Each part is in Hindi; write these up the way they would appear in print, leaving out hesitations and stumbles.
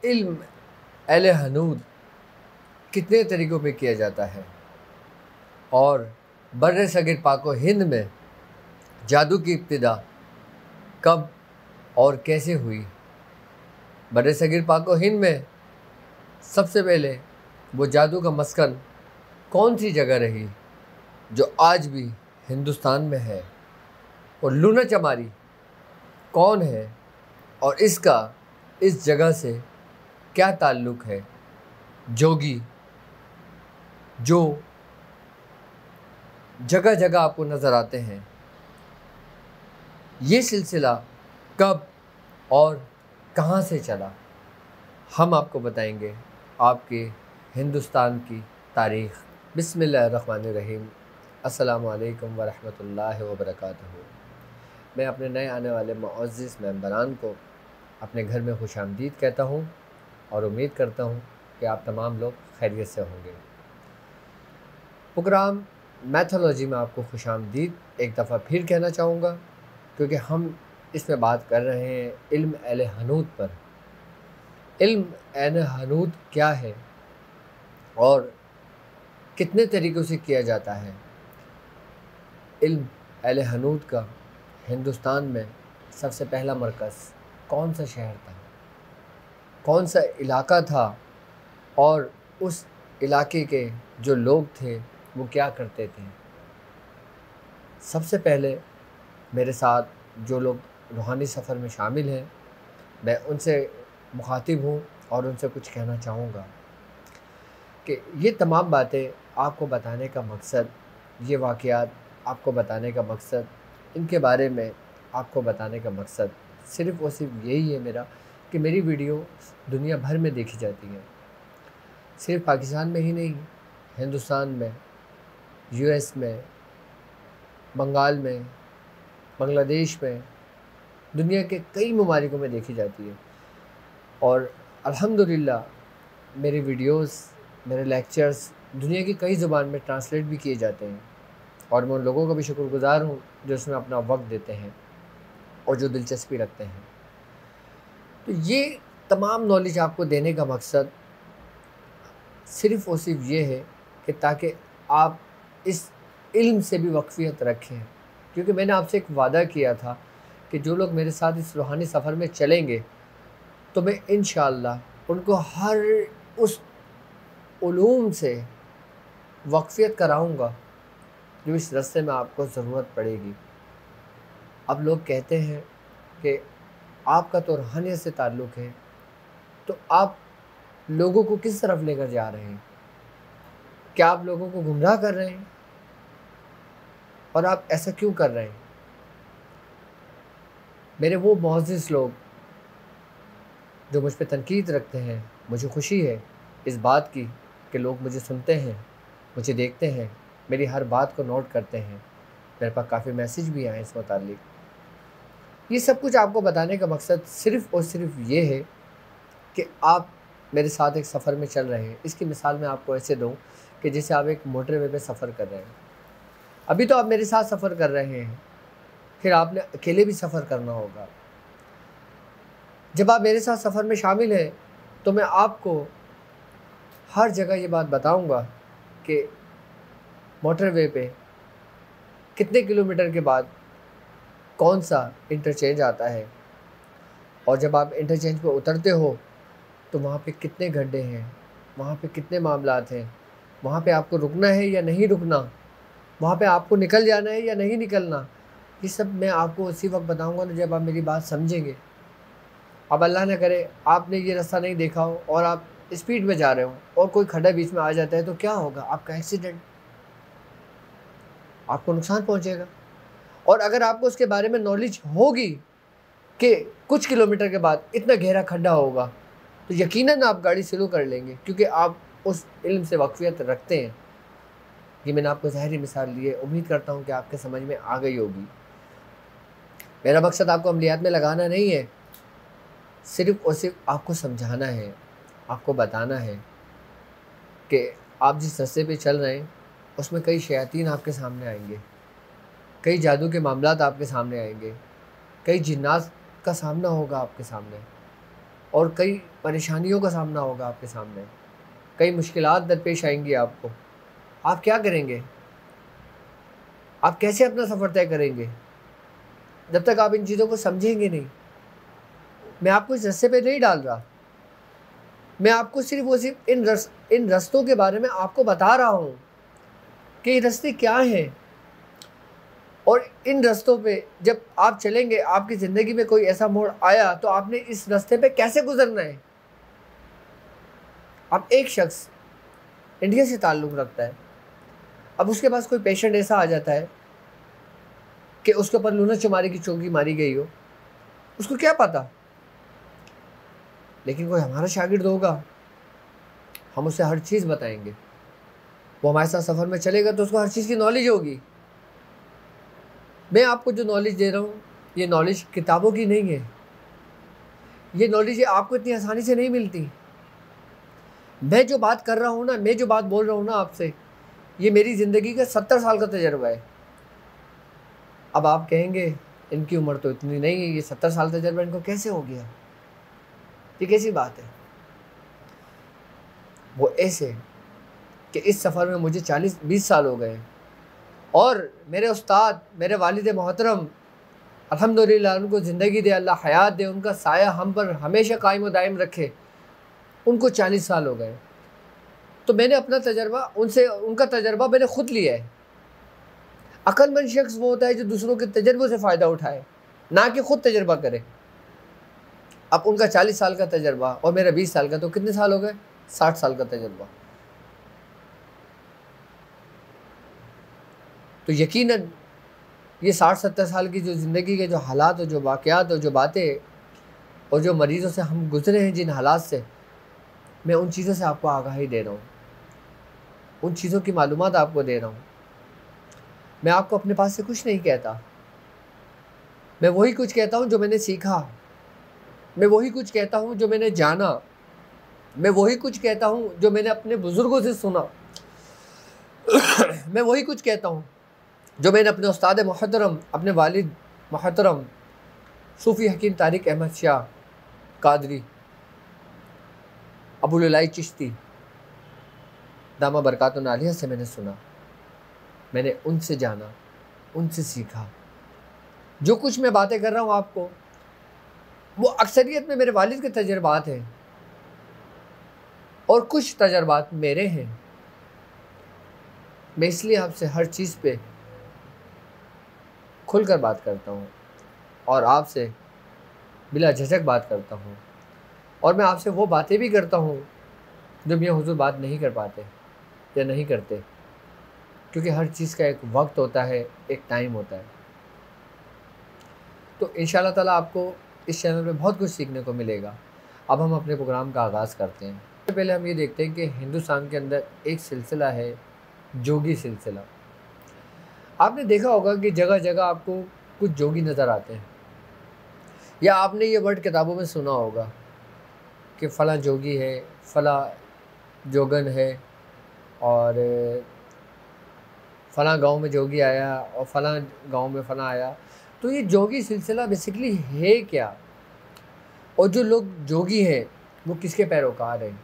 इल्म अहले हनूद कितने तरीक़ों पे किया जाता है और बर्रे सगीर पाको हिंद में जादू की इब्तिदा कब और कैसे हुई। बर्रे सगीर पाको हिंद में सबसे पहले वो जादू का मस्कन कौन सी जगह रही जो आज भी हिंदुस्तान में है, और लूना चमारी कौन है और इसका इस जगह से क्या ताल्लुक़ है। जोगी जो जगह जगह आपको नज़र आते हैं, ये सिलसिला कब और कहाँ से चला, हम आपको बताएंगे आपके हिंदुस्तान की तारीख़। बिस्मिल्लाहिर्रहमानिर्रहीम। अस्सलामु अलैकुम वरहमतुल्लाहि वबरकातुहू। मैं अपने नए आने वाले मुअज़्ज़िज़ मेंबरान को अपने घर में खुशामदीद कहता हूँ और उम्मीद करता हूँ कि आप तमाम लोग खैरियत से होंगे। प्रोग्राम मैथोलॉजी में आपको खुशामदीद एक दफ़ा फिर कहना चाहूँगा, क्योंकि हम इसमें बात कर रहे हैं इल्म अहले हनूद पर। इल्म अहले हनूद क्या है और कितने तरीक़ों से किया जाता है। इल्म अहले हनूद का हिंदुस्तान में सबसे पहला मरकज़ कौन सा शहर था, कौन सा इलाका था, और उस इलाके के जो लोग थे वो क्या करते थे। सबसे पहले मेरे साथ जो लोग रूहानी सफ़र में शामिल हैं, मैं उनसे मुखातिब हूँ और उनसे कुछ कहना चाहूँगा कि ये तमाम बातें आपको बताने का मकसद, ये वाक़यात आपको बताने का मकसद, इनके बारे में आपको बताने का मकसद सिर्फ़ और सिर्फ यही है मेरा कि मेरी वीडियो दुनिया भर में देखी जाती है। सिर्फ़ पाकिस्तान में ही नहीं, हिंदुस्तान में, यूएस में, बंगाल में, बांग्लादेश में, दुनिया के कई ममालिकों में देखी जाती है। और अल्हम्दुलिल्लाह मेरी वीडियोस, मेरे लेक्चर्स दुनिया की कई ज़ुबान में ट्रांसलेट भी किए जाते हैं, और मैं उन लोगों का भी शुक्रगुज़ार हूँ जो इसमें अपना वक्त देते हैं और जो दिलचस्पी रखते हैं। तो ये तमाम नॉलेज आपको देने का मकसद सिर्फ़ और सिर्फ ये है कि ताकि आप इस इल्म से भी वाक़फ़ियत रखें, क्योंकि मैंने आपसे एक वादा किया था कि जो लोग मेरे साथ इस रूहानी सफ़र में चलेंगे तो मैं इंशाअल्लाह उनको हर उस उलूम से वाक़फ़ियत कराऊँगा जो इस रास्ते में आपको ज़रूरत पड़ेगी। अब लोग कहते हैं कि आपका तो रूहानियत से ताल्लुक़ है, तो आप लोगों को किस तरफ लेकर जा रहे हैं? क्या आप लोगों को गुमराह कर रहे हैं? और आप ऐसा क्यों कर रहे हैं? मेरे वो मुअज़्ज़िज़ लोग जो मुझ पे तनकीद रखते हैं, मुझे खुशी है इस बात की कि लोग मुझे सुनते हैं, मुझे देखते हैं, मेरी हर बात को नोट करते हैं। मेरे पास काफ़ी मैसेज भी आए इस मुताल्लिक़। ये सब कुछ आपको बताने का मकसद सिर्फ़ और सिर्फ ये है कि आप मेरे साथ एक सफ़र में चल रहे हैं। इसकी मिसाल मैं आपको ऐसे दूँ कि जैसे आप एक मोटरवे पे सफ़र कर रहे हैं। अभी तो आप मेरे साथ सफ़र कर रहे हैं, फिर आपने अकेले भी सफ़र करना होगा। जब आप मेरे साथ सफ़र में शामिल हैं तो मैं आपको हर जगह ये बात बताऊंगा कि मोटरवे पे कितने किलोमीटर के बाद कौन सा इंटरचेंज आता है, और जब आप इंटरचेंज पे उतरते हो तो वहाँ पे कितने गड्ढे हैं, वहाँ पे कितने मामलात हैं, वहाँ पे आपको रुकना है या नहीं रुकना, वहाँ पे आपको निकल जाना है या नहीं निकलना। ये सब मैं आपको उसी वक्त बताऊंगा ना जब आप मेरी बात समझेंगे। अब अल्लाह न करे आपने ये रास्ता नहीं देखा हो और आप स्पीड में जा रहे हो और कोई खड्डा बीच में आ जाता है तो क्या होगा? आपका एक्सीडेंट, आपको नुकसान पहुंचेगा। और अगर आपको उसके बारे में नॉलेज होगी कि कुछ किलोमीटर के बाद इतना गहरा खड्डा होगा, तो यकीनन आप गाड़ी स्लो कर लेंगे, क्योंकि आप उस इल्म से वाक़फ़ियत रखते हैं। ये मैंने आपको ज़ाहिरी मिसाल दी है, उम्मीद करता हूँ कि आपके समझ में आ गई होगी। मेरा मकसद आपको अमलियात में लगाना नहीं है, सिर्फ़ और सिर्फ आपको समझाना है, आपको बताना है कि आप जिस रास्ते पे चल रहे हैं उसमें कई शयातीन आपके सामने आएंगे, कई जादू के मामलात आपके सामने आएंगे, कई जिन्नात का सामना होगा आपके सामने। और कई परेशानियों का सामना होगा आपके सामने, कई मुश्किलात दरपेश आएंगी आपको। आप क्या करेंगे? आप कैसे अपना सफ़र तय करेंगे जब तक आप इन चीज़ों को समझेंगे नहीं? मैं आपको इस रास्ते पे नहीं डाल रहा, मैं आपको सिर्फ इन रास्तों के बारे में आपको बता रहा हूँ कि ये रास्ते क्या हैं, और इन रास्तों पे जब आप चलेंगे, आपकी ज़िंदगी में कोई ऐसा मोड़ आया तो आपने इस रास्ते पे कैसे गुजरना है। अब एक शख्स इंडिया से ताल्लुक़ रखता है, अब उसके पास कोई पेशेंट ऐसा आ जाता है कि उसके ऊपर लूना चुमारी की चौकी मारी गई हो, उसको क्या पता। लेकिन कोई हमारा शागिर्द होगा, हम उसे हर चीज़ बताएंगे, वो हमारे साथ सफ़र में चलेगा तो उसको हर चीज़ की नॉलेज होगी। मैं आपको जो नॉलेज दे रहा हूँ, ये नॉलेज किताबों की नहीं है, ये नॉलेज आपको इतनी आसानी से नहीं मिलती। मैं जो बात कर रहा हूँ ना, मैं जो बात बोल रहा हूँ ना आपसे, ये मेरी ज़िंदगी का 70 साल का तजर्बा है। अब आप कहेंगे इनकी उम्र तो इतनी नहीं है, ये 70 साल तजर्बा इनको कैसे हो गया, ये कैसी बात है? वो ऐसे कि इस सफ़र में मुझे 40-20 साल हो गए, और मेरे उस्ताद, मेरे वालिद मोहतरम, अल्हम्दुलिल्लाह उनको ज़िंदगी दे, अल्लाह हयात दे, उनका साया हम पर हमेशा कायम व दायम रखे, उनको 40 साल हो गए। तो मैंने अपना तजर्बा उनसे, उनका तजर्बा मैंने ख़ुद लिया है। अक्लमंद शख्स वो होता है जो दूसरों के तजर्बों से फ़ायदा उठाए, ना कि ख़ुद तजर्बा करे। अब उनका 40 साल का तजर्बा और मेरा 20 साल का, तो कितने साल हो गए? 60 साल का तजर्बा। तो यकीनन ये 60-70 साल की जो ज़िंदगी के जो हालात और जो वाक़यात और जो बातें और जो मरीज़ों से हम गुज़रे हैं, जिन हालात से, मैं उन चीज़ों से आपको आगाही दे रहा हूँ, उन चीज़ों की मालूमात आपको दे रहा हूँ। मैं आपको अपने पास से कुछ नहीं कहता, मैं वही कुछ कहता हूँ जो मैंने सीखा, मैं वही कुछ कहता हूँ जो मैंने जाना, मैं वही कुछ कहता हूँ जो मैंने अपने बुज़ुर्गों से सुना मैं वही कुछ कहता हूँ जो मैंने अपने उस्ताद मोहतरम, अपने वालिद मोहतरम सूफ़ी हकीम तारिक अहमद शाह कादरी अबुल इलाई चिश्ती दामा बरकातुन आलिया से मैंने सुना, मैंने उनसे जाना, उनसे सीखा। जो कुछ मैं बातें कर रहा हूँ आपको, वो अक्सरियत में मेरे वालिद के तजर्बात हैं, और कुछ तजर्बात मेरे हैं। मैं इसलिए आपसे हर चीज़ पे खुलकर बात करता हूँ, और आपसे बिला झिझक बात करता हूँ, और मैं आपसे वो बातें भी करता हूँ जो मियां हुज़ूर बात नहीं कर पाते या नहीं करते, क्योंकि हर चीज़ का एक वक्त होता है, एक टाइम होता है। तो इंशाअल्लाह ताला आपको इस चैनल पे बहुत कुछ सीखने को मिलेगा। अब हम अपने प्रोग्राम का आगाज़ करते हैं। सबसे पहले हम ये देखते हैं कि हिंदुस्तान के अंदर एक सिलसिला है, जोगी सिलसिला। आपने देखा होगा कि जगह जगह आपको कुछ जोगी नज़र आते हैं, या आपने ये वर्ड किताबों में सुना होगा कि फ़लाँ जोगी है, फ़लाँ जोगन है, और फ़लाँ गांव में जोगी आया और फ़लाँ गांव में फ़लाँ आया। तो ये जोगी सिलसिला बेसिकली है क्या, और जो लोग जोगी हैं वो किसके पैरोकार हैं?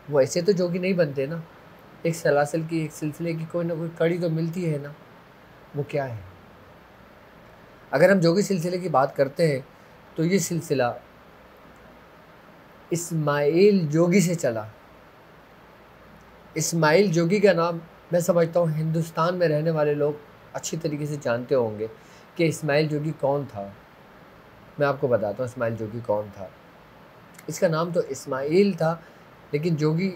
वो ऐसे तो जोगी नहीं बनते ना, एक सलासिल की, एक सिलसिले की कोई ना कोई कड़ी तो मिलती है ना। वो क्या है? अगर हम जोगी सिलसिले की बात करते हैं तो ये सिलसिला इस्माइल जोगी से चला। इस्माइल जोगी का नाम मैं समझता हूँ हिंदुस्तान में रहने वाले लोग अच्छी तरीके से जानते होंगे कि इस्माइल जोगी कौन था। मैं आपको बताता हूँ इस्माइल जोगी कौन था। इसका नाम तो इस्माइल था, लेकिन जोगी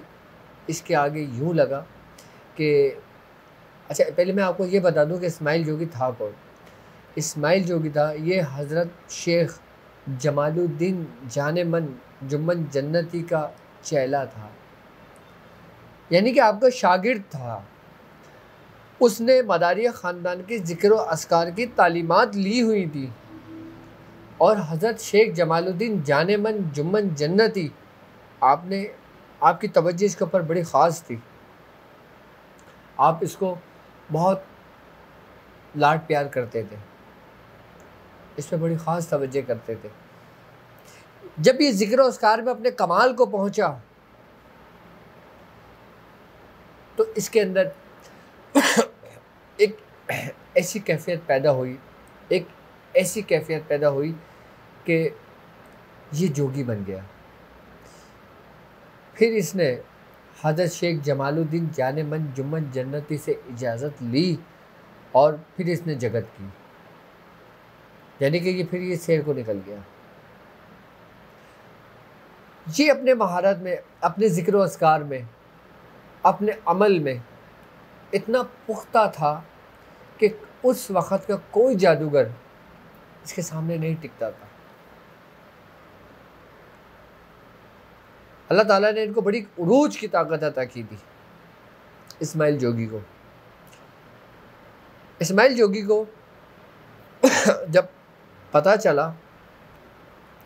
इसके आगे यूँ लगा कि, अच्छा पहले मैं आपको ये बता दूँ कि इस्माइल जोगी था कौन। इस्माइल जोगी था ये हज़रत शेख जमालुद्दीन जानेमन जुम्मन जन्नती का चेला था, यानी कि आपका शागिर्द था। उसने मदारिया ख़ानदान के ज़िक्र व अस्कार की तालीमात ली हुई थी, और हज़रत शेख जमालुद्दीन जानेमन जुम्मन जन्नती, आपकी तवज्जो इसके ऊपर बड़ी ख़ास थी। आप इसको बहुत लाड प्यार करते थे, इस पर बड़ी ख़ास तवज्जो करते थे। जब ये जिक्र और अस्कार में अपने कमाल को पहुंचा तो इसके अंदर एक ऐसी कैफियत पैदा हुई, एक ऐसी कैफियत पैदा हुई कि ये जोगी बन गया। फिर इसने हज़रत शेख जमालुद्दीन जाने मन जुम्मन जन्नती से इजाज़त ली और फिर इसने जगत की, यानी कि ये फिर ये शेर को निकल गया। ये अपने महारत में, अपने ज़िक्र व अस्कार में, अपने अमल में इतना पुख्ता था कि उस वक़्त का कोई जादूगर इसके सामने नहीं टिकता था। अल्लाह ताला ने इनको बड़ी उरूज की ताकत अता की थी इस्माइल जोगी को। इस्माइल जोगी को जब पता चला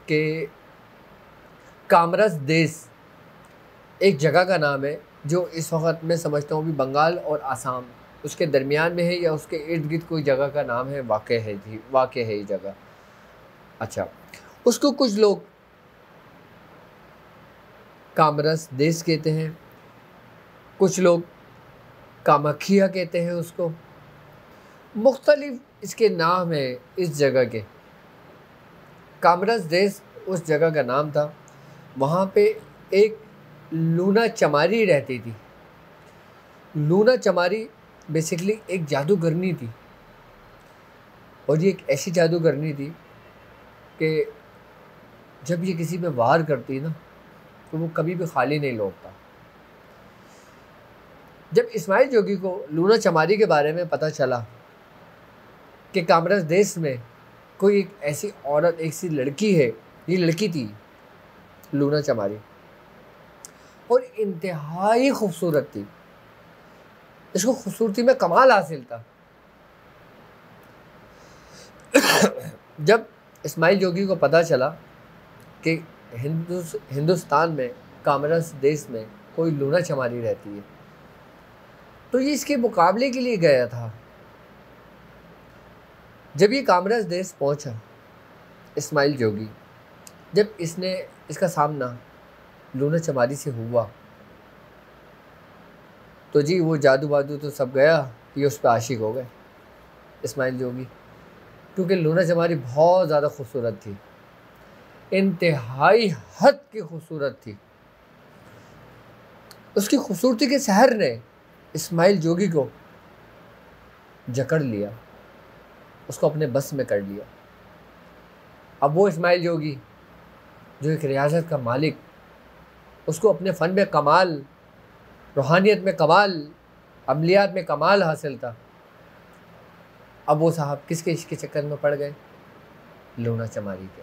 कि कामरस देश एक जगह का नाम है जो इस वक्त मैं समझता हूँ भी बंगाल और आसाम उसके दरमियान में है या उसके इर्द गिर्द कोई जगह का नाम है, वाक़ है ये जगह। अच्छा, उसको कुछ लोग कामरस देश कहते हैं, कुछ लोग कामाख्या कहते हैं उसको, मुख्तलिफ इसके नाम है इस जगह के। कामरस देश उस जगह का नाम था। वहाँ पे एक लूना चमारी रहती थी। लूना चमारी बेसिकली एक जादूगरनी थी और ये एक ऐसी जादूगरनी थी कि जब ये किसी पे वार करती ना तो वो कभी भी खाली नहीं लौटता। जब इस्माइल जोगी को लूना चमारी के बारे में पता चला कि कामरस देश में कोई एक ऐसी औरत, एक सी लड़की है, ये लड़की थी लूना चमारी और इंतहाई खूबसूरत थी, इसको खूबसूरती में कमाल हासिल था। जब इस्माइल जोगी को पता चला कि हिंदुस्तान में कामरस देश में कोई लूना चमारी रहती है तो ये इसके मुकाबले के लिए गया था। जब ये कामरस देश पहुंचा इस्माइल जोगी, जब इसका सामना लूना चमारी से हुआ तो जी वो जादू वादू तो सब गया, ये उस पर आशिक हो गए इस्माइल जोगी, क्योंकि लूना चमारी बहुत ज़्यादा खूबसूरत थी, इंतहाई हद की खूबसूरत थी। उसकी खूबसूरती के सहर ने इस्माइल जोगी को जकड़ लिया, उसको अपने बस में कर लिया। अब वो इस्माइल जोगी जो एक रियासत का मालिक, उसको अपने फ़न में कमाल, रूहानियत में कमाल, अमलियात में कमाल हासिल था, अब वो साहब किसके इश्क के चक्कर में पड़ गए? लूना चमारी के।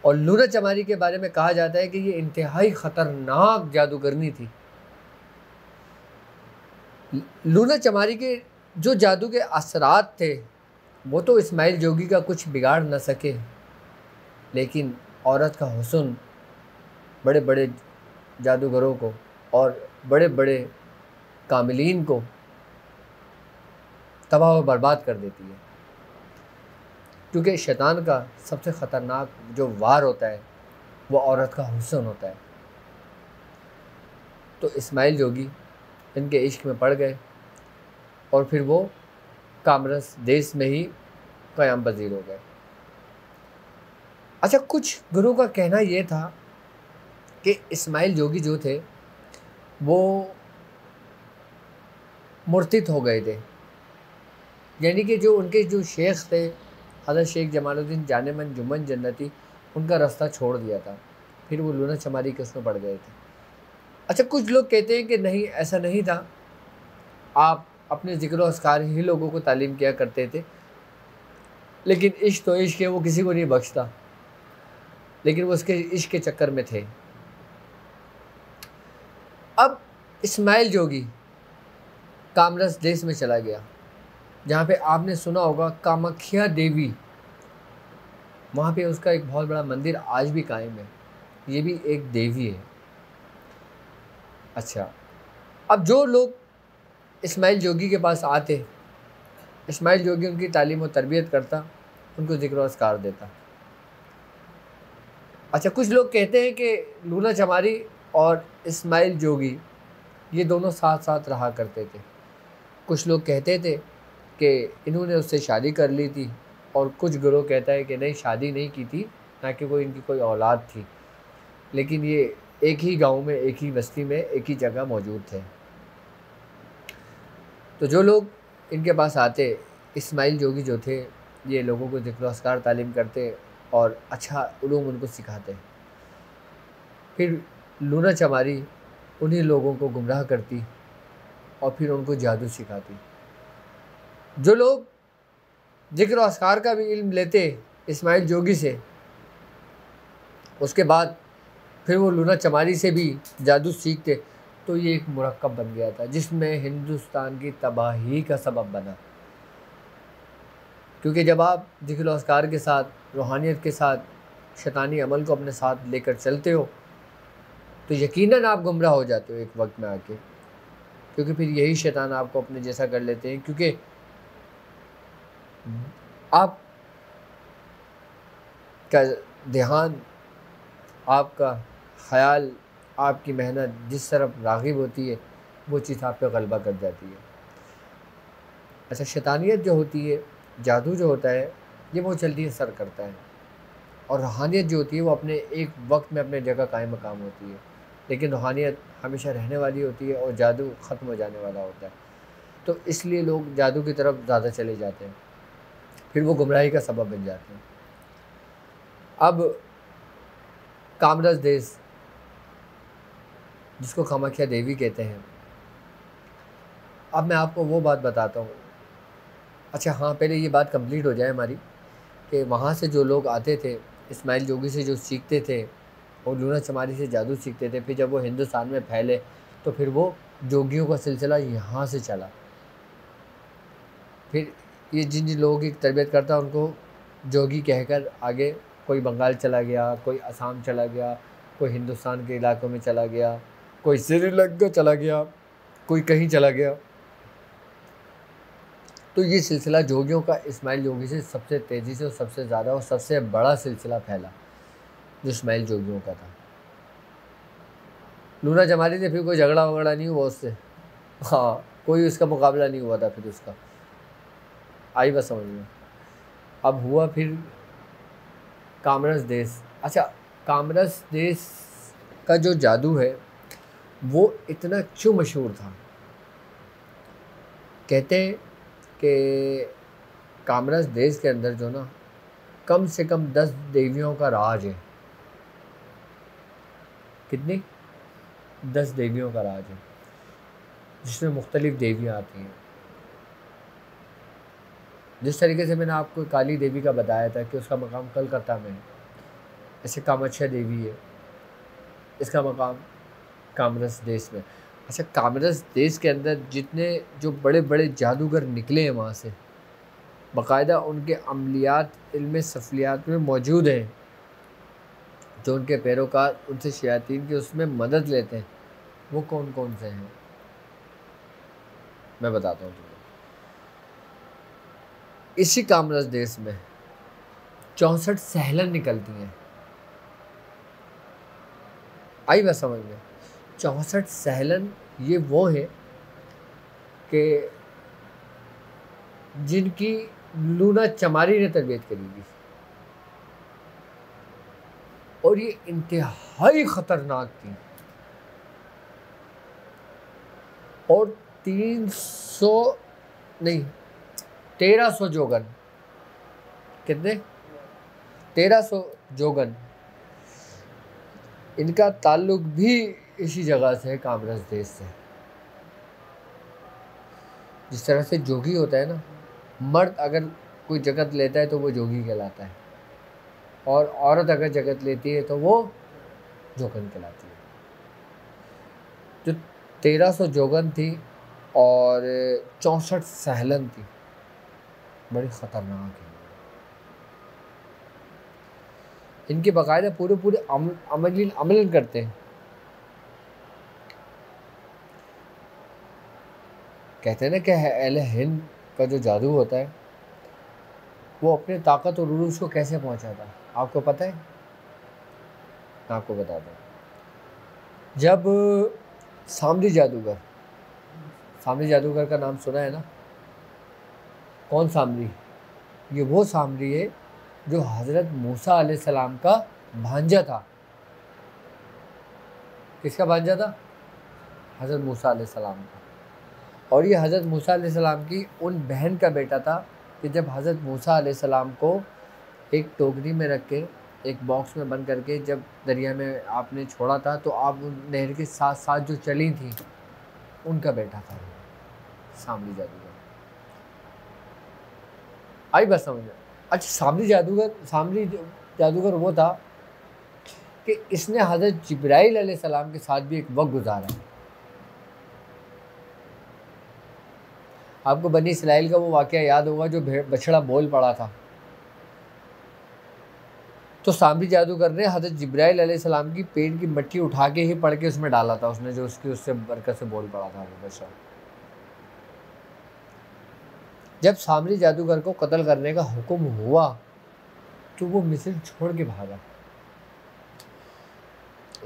और लूना चमारी के बारे में कहा जाता है कि ये इंतहाई ख़तरनाक जादूगरनी थी। लूना चमारी के जो जादू के असरात थे वो तो इस्माइल जोगी का कुछ बिगाड़ न सके, लेकिन औरत का हुस्न बड़े बड़े जादूगरों को और बड़े बड़े कामिलीन को तबाह और बर्बाद कर देती है, क्योंकि शैतान का सबसे ख़तरनाक जो वार होता है वो औरत का हुस्न होता है। तो इस्माइल जोगी इनके इश्क में पड़ गए और फिर वो कामरस देश में ही क़याम पज़ीर हो गए। अच्छा, कुछ गुरु का कहना ये था कि इस्माइल जोगी जो थे वो मुर्तिद हो गए थे, यानी कि जो उनके जो शेख थे हज़रत शेख जमालुद्दीन जाने मन जुम्मन जन्नती, उनका रास्ता छोड़ दिया था, फिर वो लूना चमारी के उसमें पड़ गए थे। अच्छा, कुछ लोग कहते हैं कि नहीं, ऐसा नहीं था, आप अपने ज़िक्र और अस्कार ही लोगों को तालीम किया करते थे, लेकिन इश्क तो इश्क है, वो किसी को नहीं बख्शता, लेकिन वो उसके इश्क के चक्कर में थे। अब इस्माइल जोगी कामरस देश में चला गया, जहाँ पे आपने सुना होगा कामाख्या देवी, वहाँ पे उसका एक बहुत बड़ा मंदिर आज भी कायम है, ये भी एक देवी है। अच्छा, अब जो लोग इस्माइल जोगी के पास आते, इस्माइल जोगी उनकी तालीम और तरबियत करता, उनको ज़िक्र और अस्कार देता। अच्छा, कुछ लोग कहते हैं कि लूना चमारी और इस्माइल जोगी ये दोनों साथ साथ रहा करते थे। कुछ लोग कहते थे कि इन्होंने उससे शादी कर ली थी, और कुछ गिरोह कहता है कि नहीं, शादी नहीं की थी, ना कि कोई इनकी कोई औलाद थी, लेकिन ये एक ही गांव में, एक ही बस्ती में, एक ही जगह मौजूद थे। तो जो लोग इनके पास आते, इस्माइल जोगी जो थे, ये लोगों को ज़िक्र अस्कार तालीम करते और अच्छा उलूम उनको सिखाते। फिर लूना चमारी उन्हीं लोगों को गुमराह करती और फिर उनको जादू सिखाती। जो लोग ज़िक्र अस्कार का भी इल्म लेते इस्माइल जोगी से, उसके बाद फिर वो लूना चमारी से भी जादू सीखते, तो ये एक मुरक्कब बन गया था जिसमें हिंदुस्तान की तबाही का सबब बना। क्योंकि जब आप ज़िक्र अस्कार के साथ, रूहानियत के साथ, शैतानी अमल को अपने साथ लेकर चलते हो, तो यकीनन आप गुमराह हो जाते हो एक वक्त में आके, क्योंकि फिर यही शैतान आपको अपने जैसा कर लेते हैं। क्योंकि आप का ध्यान, आपका ख़याल, आपकी मेहनत जिस तरफ राग़िब होती है, वो चीज़ आप पे गलबा कर जाती है। अच्छा, शैतानियत जो होती है, जादू जो होता है, ये बहुत जल्दी असर करता है, और रूहानियत जो होती है वो अपने एक वक्त में अपने जगह कायम मकाम होती है। लेकिन रूहानियत हमेशा रहने वाली होती है और जादू ख़त्म हो जाने वाला होता है। तो इसलिए लोग जादू की तरफ ज़्यादा चले जाते हैं, फिर वो गुमराही का सबब बन जाते हैं। अब कामरस देश, जिसको कामाख्या देवी कहते हैं, अब मैं आपको वो बात बताता हूँ। अच्छा हाँ, पहले ये बात कंप्लीट हो जाए हमारी, कि वहाँ से जो लोग आते थे, इस्माइल जोगी से जो सीखते थे और लूना चमारी से जादू सीखते थे, फिर जब वो हिंदुस्तान में फैले तो फिर वो जोगियों का सिलसिला यहाँ से चला। फिर ये जिन जिन लोगों की तरबियत करता उनको जोगी कहकर आगे कोई बंगाल चला गया, कोई असम चला गया, कोई हिंदुस्तान के इलाकों में चला गया, कोई श्रीलंका चला गया, कोई कहीं चला गया। तो ये सिलसिला जोगियों का इस्माइल जोगी से सबसे तेज़ी से और सबसे ज़्यादा और सबसे बड़ा सिलसिला फैला, जो इस्माइल जोगियों का था। लूना चमारी से फिर कोई झगड़ा वगड़ा नहीं हुआ उससे, हाँ, कोई उसका मुकाबला नहीं हुआ था फिर उसका। आई बस समझ में। अब हुआ फिर कामरस देश। अच्छा, कामरस देश का जो जादू है वो इतना क्यों मशहूर था? कहते हैं कि कामरस देश के अंदर जो ना, कम से कम 10 देवियों का राज है। कितनी? 10 देवियों का राज है, जिसमें मुख्तलिफ देवियाँ आती हैं। जिस तरीके से मैंने आपको काली देवी का बताया था कि उसका मकाम कलकत्ता में है, ऐसे कामाख्या देवी है, इसका मकाम कामरस देश में। अच्छा, कामरस देश के अंदर जितने जो बड़े बड़े जादूगर निकले हैं वहाँ से, बाकायदा उनके अमलियात इल्म सफलियात में मौजूद हैं, जो उनके पैरोकार उनसे शयातीन की उसमें मदद लेते हैं, वो कौन कौन से हैं मैं बताता हूँ तुम्हें। इसी कामरस देश में 64 सहलन निकलती हैं। आई बात समझ में? 64 सहलन ये वो है कि जिनकी लूना चमारी ने तरबियत करी थी, और ये इंतहाई ख़तरनाक थी। और 1300 जोगन, कितने? 1300 जोगन, इनका ताल्लुक भी इसी जगह से है, कामरस देश से। जिस तरह से जोगी होता है ना, मर्द अगर कोई जगत लेता है तो वो जोगी कहलाता है, और औरत अगर जगत लेती है तो वो जोगन कहलाती है। जो 1300 जोगन थी और 64 सहलन थी, बड़ी ख़तरनाक है। इनके बाकायदा पूरे पूरे अमलन करते हैं। कहते हैं ना कि अहले हिंद का जो जादू होता है वो अपने ताकत और उरूज को कैसे पहुंचाता है, आपको पता है? मैं आपको बताता हूँ। जब सामरी जादूगर का नाम सुना है ना? कौन सामरी? ये वो सामरी है जो हज़रत मूसा अलैहिस्सलाम का भांजा था। किसका भांजा था? हज़रत मूसा अलैहिस्सलाम का। और ये हज़रत मूसा अलैहिस्सलाम की उन बहन का बेटा था कि जब हज़रत मूसा अलैहिस्सलाम को एक टोकरी में रख के, एक बॉक्स में बंद करके जब दरिया में आपने छोड़ा था, तो आप उन नहर के साथ साथ जो चली थी उनका बेटा था वो सामरी जादूगर। आई बात समझ में? अच्छा, सामरी जादूगर वो था कि इसने हज़रत जिब्राइल अलैहिस्सलाम के साथ भी एक वक्त गुजारा। आपको बनी इस्राइल का वो वाक़या याद होगा जो बछड़ा बोल पड़ा था। तो सामरी जादूगर ने हज़रत जिब्राइल अलैहिस्सलाम की पेट की मट्टी उठा के ही पढ़ के उसमें डाला था, उसने जो उससे बरकत से बोल पड़ा था वो बछड़ा। जब सामरी जादूगर को कत्ल करने का हुक्म हुआ तो वो मिस्र छोड़ के भागा।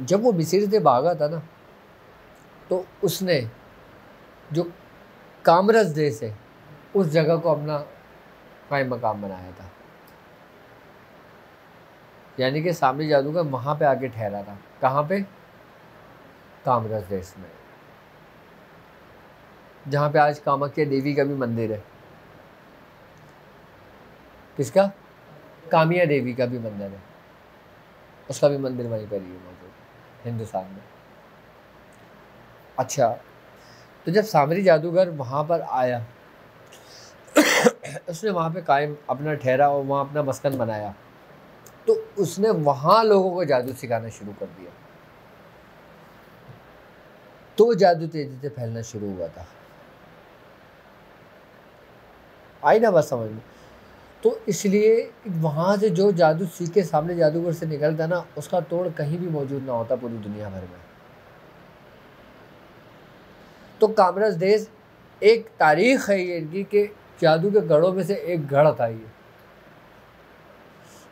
जब वो मिस्र से भागा था ना, तो उसने जो कामरस देश है उस जगह को अपना कायम मकाम बनाया था। यानी कि सामरी जादूगर वहाँ पे आके ठहरा था। कहाँ पे? कामरस देश में, जहाँ पे आज कामाख्या देवी का भी मंदिर है। किसका? कामिया देवी का भी मंदिर है, उसका भी मंदिर वहीं पर ही मौजूद है हिंदुस्तान में। अच्छा, तो जब सामरी जादूगर वहाँ पर आया उसने वहाँ पे कायम अपना ठहरा और वहाँ अपना मस्कन बनाया, तो उसने वहाँ लोगों को जादू सिखाना शुरू कर दिया। तो जादू तेजी से फैलना शुरू हुआ था। आई ना बात समझ में? तो इसलिए वहाँ से जो जादू सीख के सामने जादूगर से निकलता ना, उसका तोड़ कहीं भी मौजूद ना होता पूरी दुनिया भर में। तो कामरस देश एक तारीख है ये इनकी कि जादू के गढ़ों में से एक गढ़ था ये,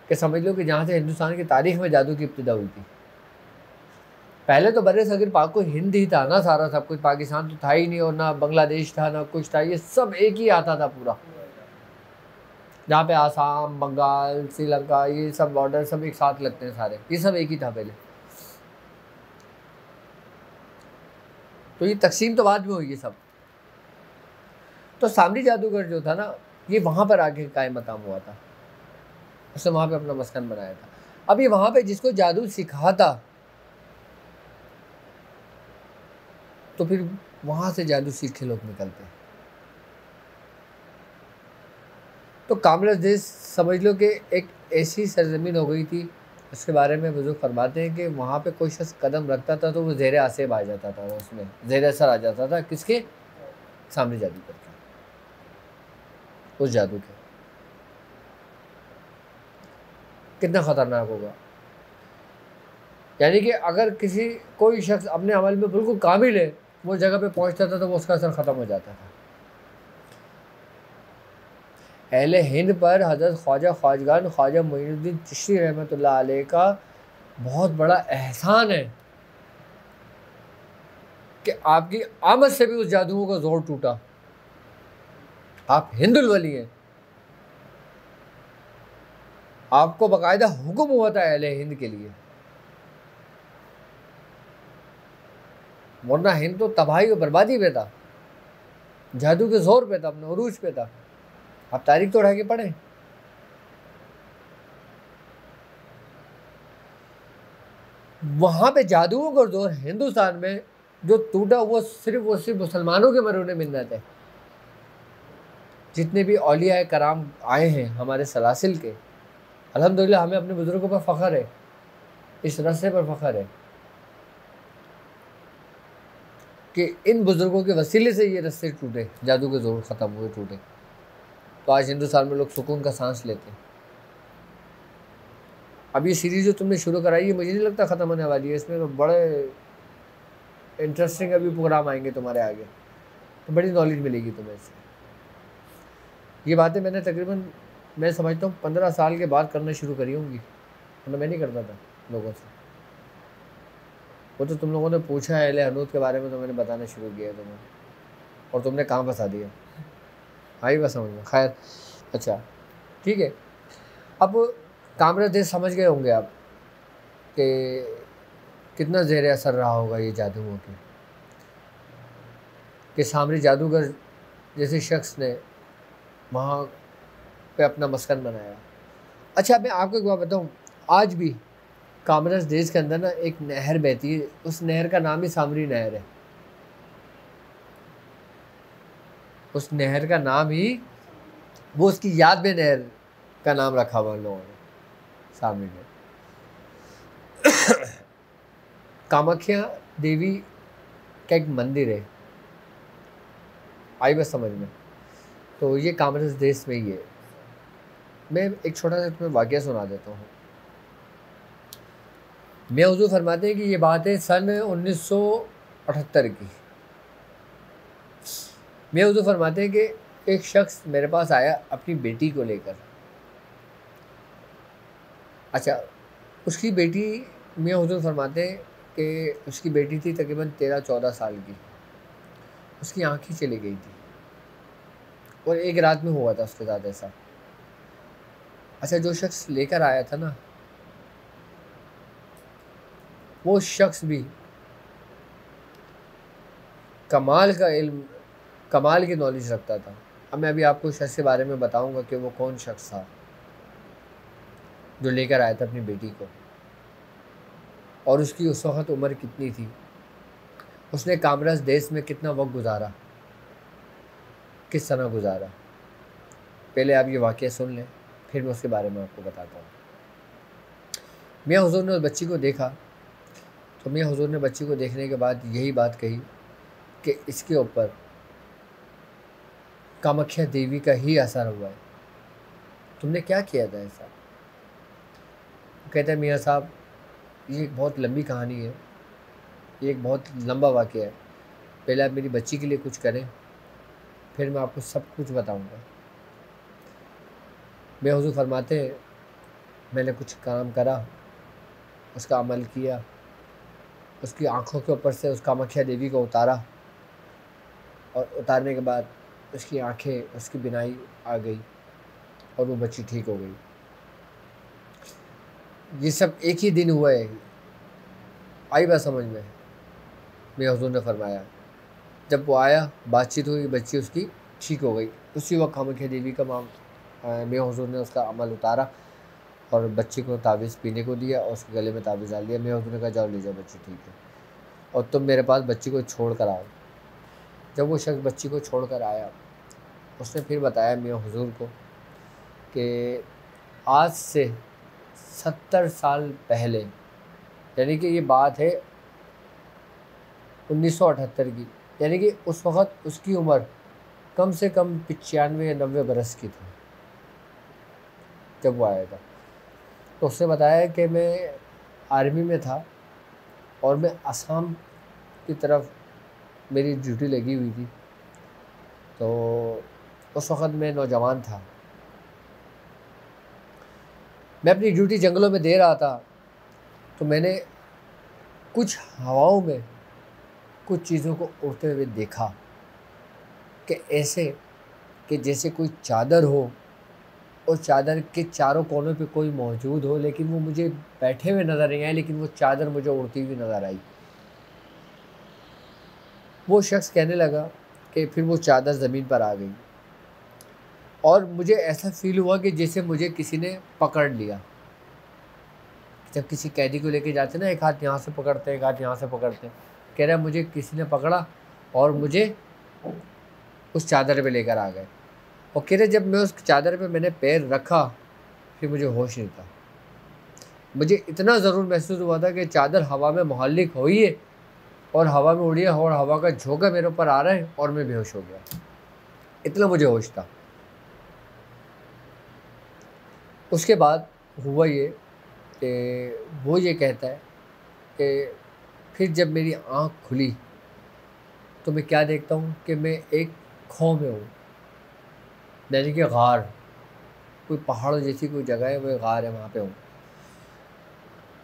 कि समझ लो कि जहाँ से हिंदुस्तान की तारीख में जादू की इब्तिदा हुई थी। पहले तो बर्रे सगीर पाक को हिंद ही था ना, सारा सब कुछ। पाकिस्तान तो था ही नहीं, और ना बांग्लादेश था ना कुछ था, ये सब एक ही आता था पूरा। जहाँ पे आसाम, बंगाल, श्रीलंका, ये सब बॉर्डर सब एक साथ लगते हैं सारे, ये सब एक ही था पहले। तो ये तकसीम तो बाद में हुई है सब। तो सामरी जादूगर जो था ना, ये वहाँ पर आके कायम मकाम हुआ था, उसने वहाँ पे अपना मस्कन बनाया था। अब ये वहाँ पे जिसको जादू सिखाता, तो फिर वहाँ से जादू सीख के लोग निकलते। तो कामरस देश समझ लो कि एक ऐसी सरजमीन हो गई थी, उसके बारे में बुजुर्ग फरमाते हैं कि वहाँ पे कोई शख्स कदम रखता था तो वो ज़ेर आसेब आ जाता था, उसमें ज़ेर असर आ जाता था। किसके? सामरी जादूगर के, उस जादू के। कितना ख़तरनाक होगा। यानी कि अगर कोई शख्स अपने अमल में बिल्कुल कामिल है, वो जगह पे पहुँचता था तो वो उसका असर ख़त्म हो जाता था। अहले हिंद पर हज़रत ख्वाजा मोइनुद्दीन चिश्ती रहमतुल्लाह अलैह का बहुत बड़ा एहसान है कि आपकी आमद से भी उस जादुओं का जोर टूटा। आप हिंदुल वली हैं, आपको बाकायदा हुक्म हुआ था अहले हिंद के लिए, वरना हिंद तो तबाही और बर्बादी पे था, जादू के जोर पे था, अपने उरूज पे था। आप तारीख तो उठा के पढ़ें। वहाँ पे जादुओं का जोर हिंदुस्तान में जो टूटा, वो सिर्फ मुसलमानों के मरूने मिन्नत है। जितने भी औलिया कराम आए हैं हमारे सलासिल के, अल्हम्दुलिल्लाह हमें अपने बुजुर्गों पर फ़ख्र है, इस रस्से पर फ़ख्र है कि इन बुजुर्गों के वसीले से ये रस्से टूटे, जादू के जोर ख़त्म हुए, टूटे। तो आज हिंदुस्तान में लोग सुकून का सांस लेते हैं। अब ये सीरीज़ जो तुमने शुरू कराई है, मुझे नहीं लगता ख़त्म होने वाली है। इसमें तो बड़े इंटरेस्टिंग अभी प्रोग्राम आएंगे तुम्हारे आगे, तो बड़ी नॉलेज मिलेगी तुम्हें इससे। ये बातें मैंने तकरीबन, मैं समझता हूँ 15 साल के बाद करना शुरू करी होंगी, वरना मैं नहीं करता था लोगों से। वो तो तुम लोगों ने पूछा है अहले हनूद के बारे में, तो मैंने बताना शुरू किया तुम्हें, और तुमने कहाँ फंसा दिया। आई बस समझ में। खैर अच्छा ठीक है। अब कामराज देश समझ गए होंगे आप कि कितना ज़ेर असर रहा होगा ये जादुओं के, कि सामरी जादूगर जैसे शख्स ने वहाँ पे अपना मस्कन बनाया। अच्छा मैं आपको एक बात बताऊँ, आज भी कामराज देश के अंदर ना एक नहर बहती है, उस नहर का नाम ही सामरी नहर है। उस नहर का नाम ही, वो उसकी याद में नहर का नाम रखा हुआ लोगों ने, सामरी नहर। कामाख्या देवी का एक मंदिर है, आई बस समझ में। तो ये कामराज देश में ही है। मैं एक छोटा सा तुम्हें वाक़या सुना देता हूँ। मैं हुज़ूर फरमाते हैं कि ये बात है सन 1978 की। मैं हुज़ूर फरमाते हैं कि एक शख्स मेरे पास आया अपनी बेटी को लेकर। अच्छा उसकी बेटी, मैं हुज़ूर फरमाते हैं कि उसकी बेटी थी तकरीबन 13-14 साल की। उसकी आँखें चली गई थी और एक रात में हुआ था उसके साथ ऐसा। अच्छा जो शख्स लेकर आया था ना, वो शख्स भी कमाल का इल्म, कमाल की नॉलेज रखता था। अब मैं अभी आपको उस शख्स के बारे में बताऊंगा कि वो कौन शख्स था जो लेकर आया था अपनी बेटी को, और उसकी उस वक़्त उम्र कितनी थी, उसने कामराज देश में कितना वक्त गुजारा, किस तरह गुजारा। पहले आप ये वाक़या सुन लें, फिर मैं उसके बारे में आपको बताता हूँ। मियाँ हुज़ूर ने उस बच्ची को देखा, तो मियाँ हुज़ूर ने बच्ची को देखने के बाद यही बात कही कि इसके ऊपर कामाख्या देवी का ही असर हुआ है। तुमने क्या किया था ऐसा? कहते हैं मियाँ साहब ये एक बहुत लंबी कहानी है, ये एक बहुत लंबा वाक़या है। पहले आप मेरी बच्ची के लिए कुछ करें, फिर मैं आपको सब कुछ बताऊंगा। मियाँ हुज़ूर फरमाते हैं मैंने कुछ काम करा, उसका अमल किया, उसकी आँखों के ऊपर से उस कामाख्या देवी को उतारा, और उतारने के बाद उसकी आँखें, उसकी बिनाई आ गई और वो बच्ची ठीक हो गई। ये सब एक ही दिन हुआ है। आई बात समझ में? मियाँ हुज़ूर ने फरमाया जब वो आया, बातचीत हुई, बच्ची उसकी ठीक हो गई। उसी वक्त कामाख्या देवी का मियाँ हुज़ूर ने उसका अमल उतारा और बच्ची को तावीज़ पीने को दिया और उसके गले में तावीज़ डाल दिया। मियाँ हुज़ूर ने कहा जाओ ले जाओ, बच्ची ठीक है और तुम मेरे पास बच्ची को छोड़ कर आओ। जब वो शख्स बच्ची को छोड़ कर आया, उसने फिर बताया मियाँ हुज़ूर को कि आज से 70 साल पहले, यानी कि ये बात है 1978 की, यानी कि उस वक़्त उसकी उम्र कम से कम 95 या 90 बरस की थी जब वो आया था। तो उसने बताया कि मैं आर्मी में था और मैं असम की तरफ मेरी ड्यूटी लगी हुई थी। तो उस वक़्त मैं नौजवान था, मैं अपनी ड्यूटी जंगलों में दे रहा था। तो मैंने कुछ हवाओं में कुछ चीज़ों को उड़ते हुए देखा कि ऐसे कि जैसे कोई चादर हो और चादर के चारों कोनों पे कोई मौजूद हो, लेकिन वो मुझे बैठे हुए नज़र नहीं आए, लेकिन वो चादर मुझे उड़ती हुई नज़र आई। वो शख्स कहने लगा कि फिर वो चादर ज़मीन पर आ गई और मुझे ऐसा फील हुआ कि जैसे मुझे किसी ने पकड़ लिया। जब किसी कैदी को लेके जाते ना, एक हाथ यहाँ से पकड़ते हैं, एक हाथ यहाँ से पकड़ते हैं, कह रहा है मुझे किसी ने पकड़ा और मुझे उस चादर पे लेकर आ गए। और कह रहे जब मैं उस चादर पे मैंने पैर रखा फिर मुझे होश नहीं था। मुझे इतना ज़रूर महसूस हुआ था कि चादर हवा में मुहल्लिक हुई है और हवा में उड़ी है और हवा का झोंका मेरे ऊपर आ रहा है और मैं बेहोश हो गया। इतना मुझे होश था। उसके बाद हुआ ये कि वो ये कहता है कि फिर जब मेरी आँख खुली तो मैं क्या देखता हूँ कि मैं एक खो में हूँ, यानी कि गार, कोई पहाड़ जैसी कोई जगह है, वो गार है, वहाँ पे हूँ।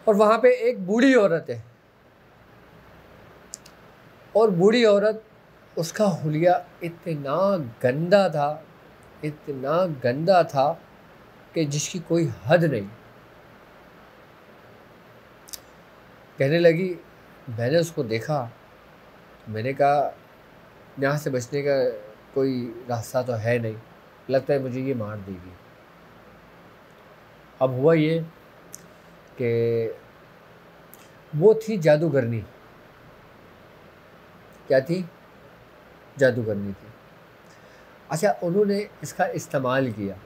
और वहाँ पे एक बूढ़ी औरत है, और बूढ़ी औरत, उसका हुलिया इतना गंदा था, इतना गंदा था कि जिसकी कोई हद नहीं। कहने लगी, मैंने उसको देखा, मैंने कहा यहाँ से बचने का कोई रास्ता तो है नहीं, लगता है मुझे ये मार देगी। अब हुआ ये कि वो थी जादूगरनी। क्या थी? जादूगरनी थी। अच्छा, उन्होंने इसका इस्तेमाल किया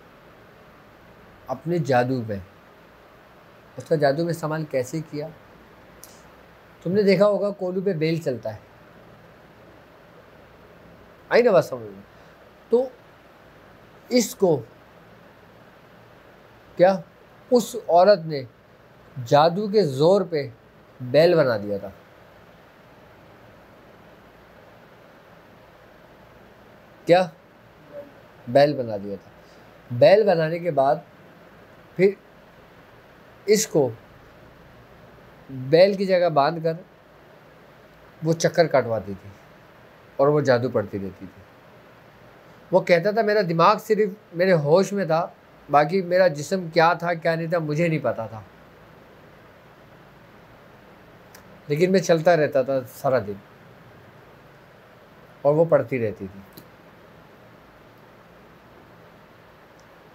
अपने जादू में। उसका जादू में इस्तेमाल कैसे किया? तुमने देखा होगा कोलू पे बेल चलता है, आई ना बात समझ में? तो इसको क्या उस औरत ने जादू के जोर पे बैल बना दिया था। क्या? बैल बना दिया था। बैल बनाने के बाद फिर इसको बैल की जगह बांध कर वो चक्कर काटवाती थी और वो जादू पढ़ती रहती थी। वो कहता था मेरा दिमाग सिर्फ मेरे होश में था, बाकी मेरा जिस्म क्या था क्या नहीं था मुझे नहीं पता था, लेकिन मैं चलता रहता था सारा दिन और वो पढ़ती रहती थी।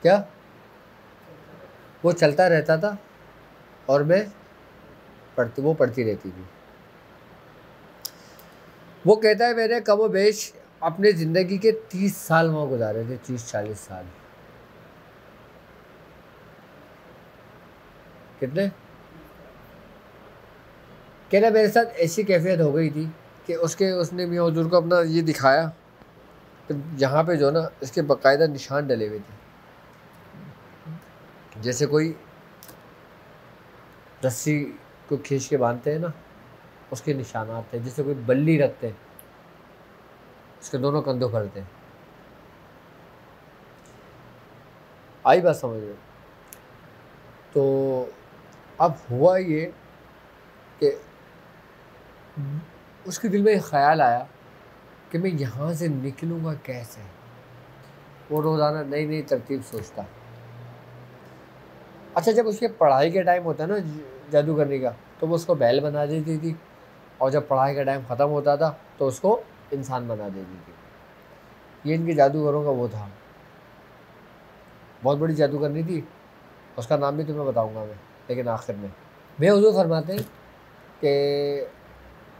क्या? वो चलता रहता था और मैं वो पढ़ती रहती थी। वो कहता है मैंने कमो बेश अपने ज़िंदगी के 30 साल वहाँ गुजारे थे, 30-40 साल। कितने? कह रहा मेरे साथ ऐसी कैफियत हो गई थी कि उसने मियाँ हुजूर को अपना ये दिखाया कि यहाँ पे जो ना इसके बाकायदा निशान डले हुए थे, जैसे कोई रस्सी को खींच के बांधते हैं ना, उसके निशानात थे, जैसे कोई बल्ली रखते हैं उसके दोनों कंधों करते हैं। आई बात समझ में? तो अब हुआ ये कि उसके दिल में एक ख्याल आया कि मैं यहाँ से निकलूँगा कैसे। वो रोज़ाना नई नई तरतीब सोचता। अच्छा, जब उसके पढ़ाई के टाइम होता ना जादू करने का, तो वो उसको बैल बना देती थी, और जब पढ़ाई का टाइम ख़त्म होता था तो उसको इंसान बना देती थी। ये इनके जादूगरों का वो था। बहुत बड़ी जादूगरनी थी, उसका नाम भी तुम्हें बताऊंगा मैं, लेकिन आखिर में। मियाँ हुजूर फरमाते हैं कि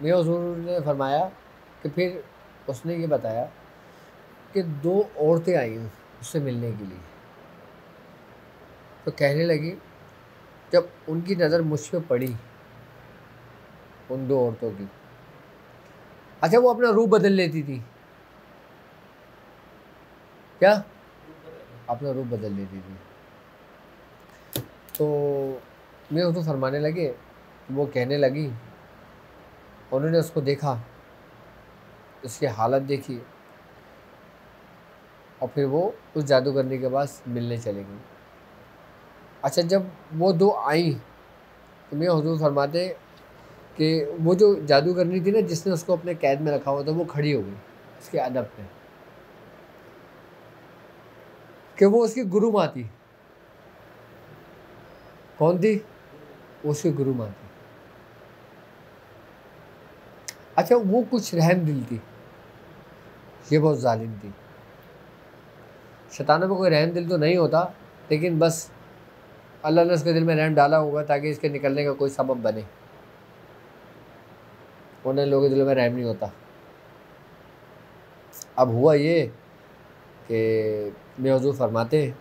मियाँ हुजूर ने फरमाया कि फिर उसने ये बताया कि 2 औरतें आई उससे मिलने के लिए। तो कहने लगी, जब उनकी नज़र मुझ पे पड़ी, उन 2 औरतों की, अच्छा वो अपना रूप बदल लेती थी। क्या? अपना रूप बदल लेती थी। तो मैं उसको फरमाने लगे, वो कहने लगी, उन्होंने उसको देखा, उसकी हालत देखी, और फिर वो उस जादूगरनी के पास मिलने चले गई। अच्छा, जब वो 2 आई तो मैं हुजूर फरमाते कि वो जो जादूगरनी थी ना, जिसने उसको अपने कैद में रखा हुआ था, वो खड़ी हो गई उसके अदब में, कि वो उसकी गुरु माँ थी। कौन थी? उसकी गुरु माँ थी। अच्छा, वो कुछ रहम दिल थी, ये बहुत जालिम थी। शैतानों में कोई रहम दिल तो नहीं होता, लेकिन बस अल्लाह ने उसके दिल में रहम डाला होगा ताकि इसके निकलने का कोई सबब बने। उन्हें लोगों के दिल में रहम नहीं होता। अब हुआ ये कि मैं हुजूर फरमाते हैं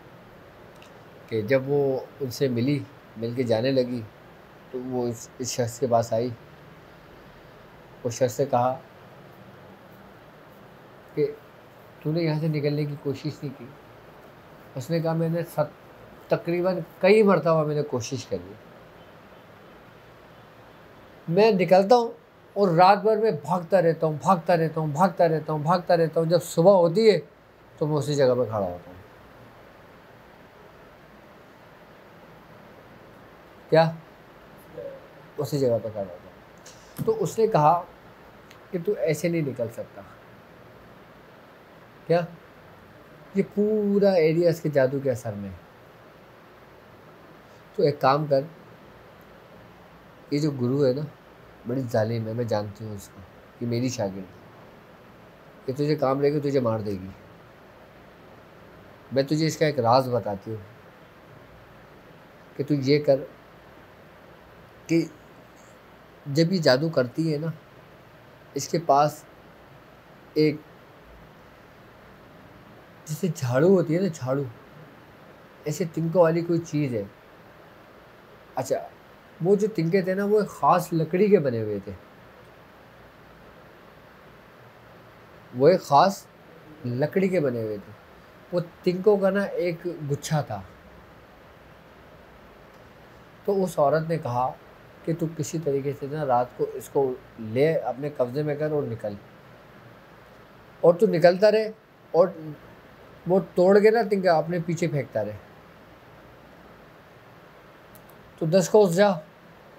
कि जब वो उनसे मिल के जाने लगी, तो वो इस शख्स के पास आई। उस शख्स से कहा कि तूने यहाँ से निकलने की कोशिश नहीं की? उसने कहा मैंने तकरीबन कई मरतबा मैंने कोशिश करी, मैं निकलता हूँ और रात भर में भागता रहता हूँ। जब सुबह होती है तो मैं उसी जगह पर खड़ा होता हूँ। क्या? उसी जगह पर खड़ा होता हूँ। तो उसने कहा कि तू ऐसे नहीं निकल सकता। क्या? ये पूरा एरिया इसके जादू के असर में है। तो एक काम कर, ये जो गुरु है ना, बड़ी जालिम है, मैं जानती हूँ उसको, ये मेरी शागिर्द है। ये तुझे काम लेके तुझे मार देगी। मैं तुझे इसका एक राज बताती हूँ कि तू ये कर कि जब ये जादू करती है ना, इसके पास एक जैसे झाड़ू होती है ना, झाड़ू, ऐसे तिनकों वाली कोई चीज़ है। अच्छा, वो जो तिनके थे ना, वो एक ख़ास लकड़ी के बने हुए थे। वो एक ख़ास लकड़ी के बने हुए थे। वो तिनकों का ना एक गुच्छा था। तो उस औरत ने कहा कि तू किसी तरीके से ना रात को इसको ले अपने कब्जे में कर और निकल, और तू निकलता रहे और वो तोड़ के ना तिनका अपने पीछे फेंकता रहे। तो 10 कोस जा,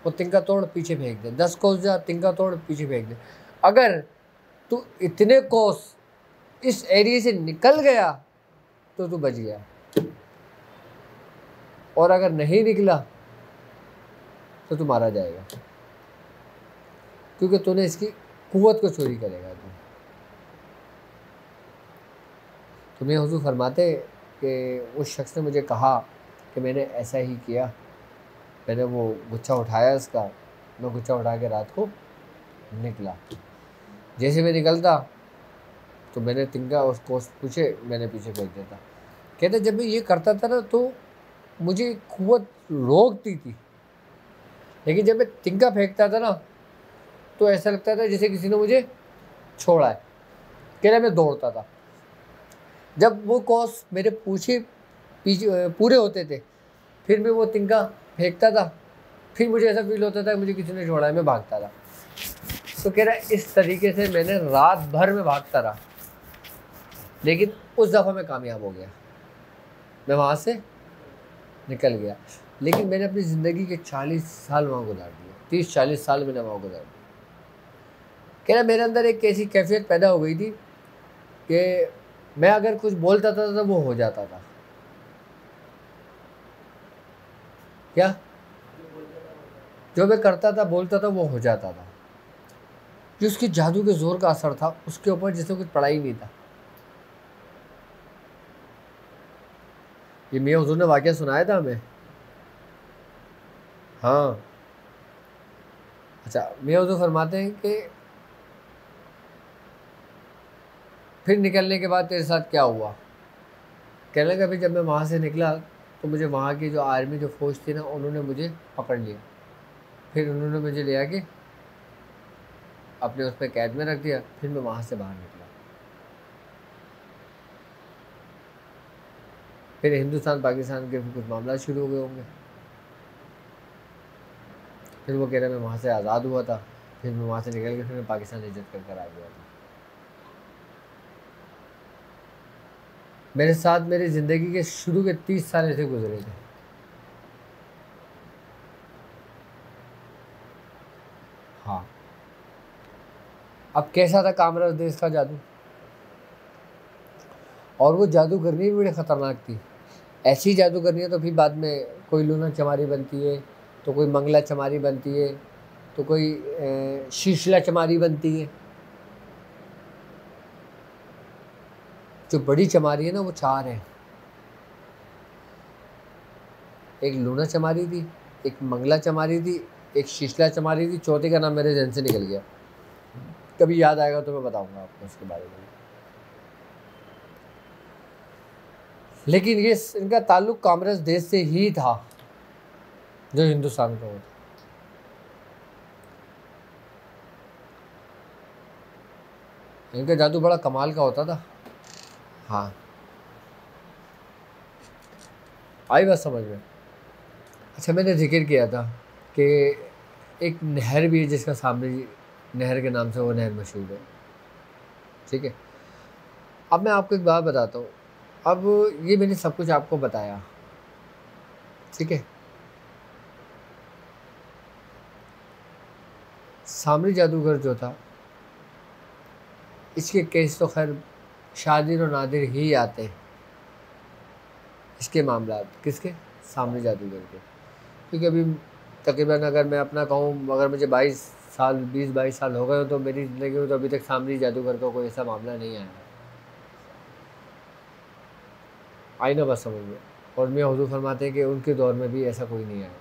वो तिनका तोड़ पीछे फेंक दे, 10 कोस जा, तिनका तोड़ पीछे फेंक दे। अगर तू इतने कोस इस एरिया से निकल गया तो तू बच गया, और अगर नहीं निकला तो तू मारा जाएगा, क्योंकि तूने इसकी कुव्वत को चोरी करेगा। तुम्हें हुजूर फरमाते कि उस शख्स ने मुझे कहा कि मैंने ऐसा ही किया, मैंने वो गुच्छा उठाया इसका, मैं गुच्छा उठा के रात को निकला। जैसे मैं निकलता तो मैंने तिनका उसको पूछे, मैंने पीछे फेंक देता। कहते जब मैं ये करता था ना तो मुझे कुव्वत रोकती थी, लेकिन जब मैं तिनका फेंकता था ना तो ऐसा लगता था जैसे किसी ने मुझे छोड़ा है। कह रहा मैं दौड़ता था। जब वो कोस मेरे पीछे पूरे होते थे, फिर मैं वो तिनका फेंकता था, फिर मुझे ऐसा फील होता था मुझे किसी ने छोड़ा है, मैं भागता था। तो कह रहा इस तरीके से मैंने रात भर में भागता रहा, लेकिन उस दफ़ा मैं कामयाब हो गया, मैं वहाँ से निकल गया। लेकिन मैंने अपनी ज़िंदगी के 40 साल वहाँ गुजार दिए, 30-40 साल मैंने वहाँ गुजार दिए। कह रहा मेरे अंदर एक ऐसी कैफियत पैदा हो गई थी कि मैं अगर कुछ बोलता था तो वो हो जाता था। क्या? जो मैं करता था, बोलता था, वो हो जाता था। जो उसके जादू के जोर का असर था उसके ऊपर जैसे कुछ पड़ा ही नहीं था। ये मियां हुजूर ने वाकया सुनाया था हमें। हाँ। अच्छा, मियां हुजूर फरमाते हैं कि फिर निकलने के बाद तेरे साथ क्या हुआ? कहने लगा फिर जब मैं वहाँ से निकला तो मुझे वहाँ की जो आर्मी जो फौज थी ना, उन्होंने मुझे पकड़ लिया। फिर उन्होंने मुझे ले आके अपने उस पर कैद में रख दिया। फिर मैं वहाँ से बाहर निकला। फिर हिंदुस्तान पाकिस्तान के कुछ मामला शुरू हो गए होंगे। फिर वो कह रहे मैं वहाँ से आज़ाद हुआ था, फिर मैं वहाँ से निकल के फिर मैं पाकिस्तान हिजरत कर कर आ गया था। मेरे साथ मेरी ज़िंदगी के शुरू के 30 साल ऐसे गुजरे थे। हाँ। अब कैसा था कामराज देश का जादू? और वो जादूगरनी भी बड़ी ख़तरनाक थी। ऐसी जादूगरनी है तो फिर बाद में कोई लूना चमारी बनती है, तो कोई मंगला चमारी बनती है, तो कोई शीशला चमारी बनती है। जो बड़ी चमारी है ना वो 4 है। एक लूना चमारी थी, एक मंगला चमारी थी, एक शीशला चमारी थी, चौथे का नाम मेरे जहन से निकल गया। कभी याद आएगा तो मैं बताऊंगा आपको उसके बारे में। लेकिन ये इनका ताल्लुक कामराज देश से ही था जो हिंदुस्तान का होता। इनका जादू बड़ा कमाल का होता था। हाँ, आई बात समझ में? अच्छा, मैंने जिक्र किया था कि एक नहर भी है जिसका सामने नहर के नाम से वो नहर मशहूर है। ठीक है, अब मैं आपको एक बात बताता हूँ। अब ये मैंने सब कुछ आपको बताया, ठीक है। सामरी जादूगर जो था इसके केस तो खैर शादिर और नादिर ही आते हैं, इसके मामला। किसके? सामरी जादूगर के। क्योंकि अभी तकरीबन अगर मैं अपना कहूँ, अगर मुझे 22 साल 20-22 साल हो गए हो तो मेरी ज़िंदगी में तो अभी तक सामरी जादूगर का कोई ऐसा मामला नहीं आया। आई ना बस समझ में। और मियाँ हुज़ूर फरमाते हैं कि उनके दौर में भी ऐसा कोई नहीं आया।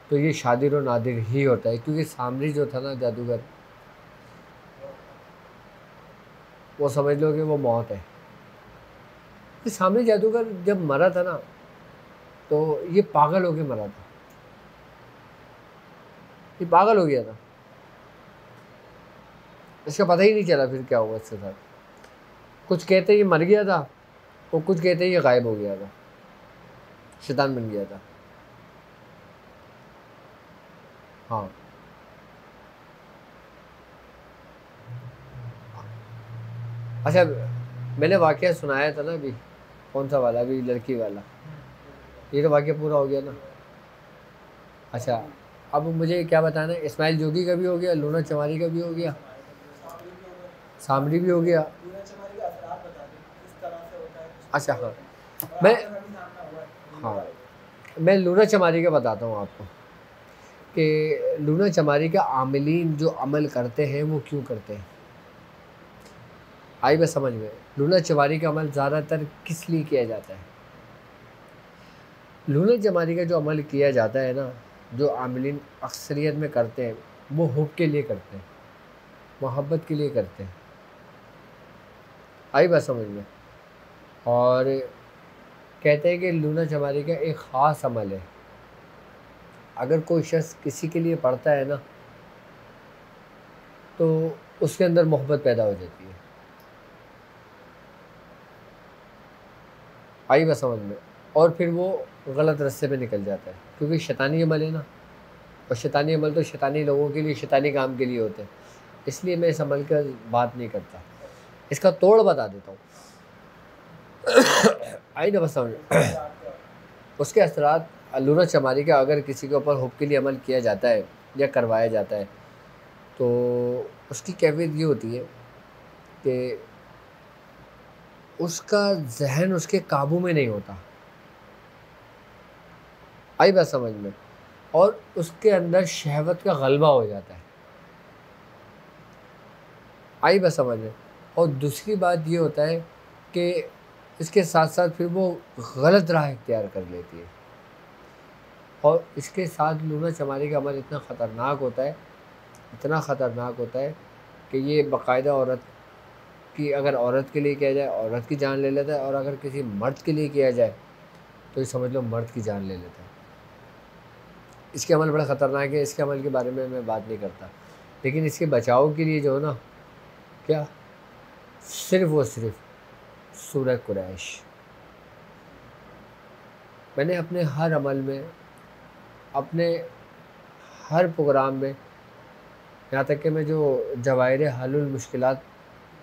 तो ये शादिर और नादिर ही होता है, क्योंकि सामरी जो था ना जादूगर, वो समझ लो कि वो मौत है। ये सामरी जादूगर जब मरा था ना, तो ये पागल होके मरा था, ये पागल हो गया था, इसका पता ही नहीं चला फिर क्या हुआ इसके साथ। कुछ कहते ये मर गया था और कुछ कहते ये गायब हो गया था, शैतान बन गया था। हाँ, अच्छा, मैंने वाकया सुनाया था ना अभी, कौन सा वाला? अभी लड़की वाला। ये तो वाकया पूरा हो गया ना। अच्छा, अब मुझे क्या बताना है? इस्माइल जोगी का भी हो गया, लूना चमारी का भी हो गया, सामरी भी हो गया। अच्छा, हाँ, मैं हाँ मैं लूना चमारी का बताता हूँ आपको कि लूना चमारी का आमिलीन जो अमल करते हैं वो क्यों करते हैं। आई बस समझ में। लूना चमारी का अमल ज़्यादातर किस लिए किया जाता है? लूना चमारी का जो अमल किया जाता है ना, जो आमिलीन अक्सरियत में करते हैं, वो हुब के लिए करते हैं, मोहब्बत के लिए करते हैं। आई बात समझ में। और कहते हैं कि लूना चमारी का एक ख़ास अमल है, अगर कोई शख्स किसी के लिए पढ़ता है ना, तो उसके अंदर मोहब्बत पैदा हो जाती है। आई बात समझ में। और फिर वो गलत रास्ते पे निकल जाता है, क्योंकि शैतानी अमल है ना, और शैतानी अमल तो शैतानी लोगों के लिए, शैतानी काम के लिए होते हैं। इसलिए मैं इस अमल का बात नहीं करता, इसका तोड़ बता देता हूँ। आई ना बस समझ। उसके असरात लूना चमारी का अगर किसी के ऊपर हुब के लिए अमल किया जाता है या करवाया जाता है, तो उसकी कैफियत ये होती है कि उसका जहन उसके काबू में नहीं होता। आई बात समझ में। और उसके अंदर शहवत का गलबा हो जाता है। आई बात समझ में। और दूसरी बात ये होता है कि इसके साथ साथ फिर वो गलत राह इख्तियार कर लेती है। और इसके साथ लूना चमारी का अमल इतना ख़तरनाक होता है, इतना ख़तरनाक होता है कि ये बाकायदा औरत की, अगर औरत के लिए किया जाए औरत की जान ले लेता है, और अगर किसी मर्द के लिए किया जाए तो ये समझ लो मर्द की जान ले लेता है। इसके अमल बड़ा ख़तरनाक है, इसके अमल के बारे में मैं बात नहीं करता, लेकिन इसके बचाव के लिए जो है ना, क्या सिर्फ़ और सिर्फ सूरह कुरैश। मैंने अपने हर अमल में, अपने हर प्रोग्राम में, यहाँ तक कि मैं जो जवाहिर हल्लुल मुश्किलात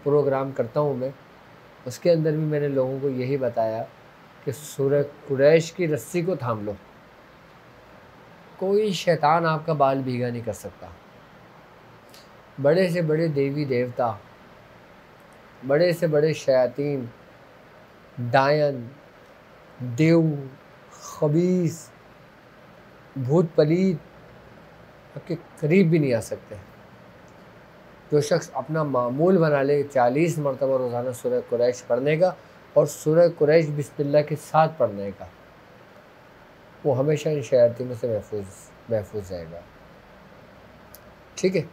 प्रोग्राम करता हूँ मैं, उसके अंदर भी मैंने लोगों को यही बताया कि सूरह कुरैश की रस्सी को थाम लो, कोई शैतान आपका बाल भीगा नहीं कर सकता। बड़े से बड़े देवी देवता, बड़े से बड़े शयातीन, डायन, देव, खबीस, भूत पलीत आपके करीब भी नहीं आ सकते। जो शख्स अपना मामूल बना ले 40 मरतबा रोज़ाना सूरह कुरैश पढ़ने का, और सूरह कुरैश बिस्मिल्लाह के साथ पढ़ने का, वो हमेशा इन शयातीनों से महफूज रहेगा। ठीक है।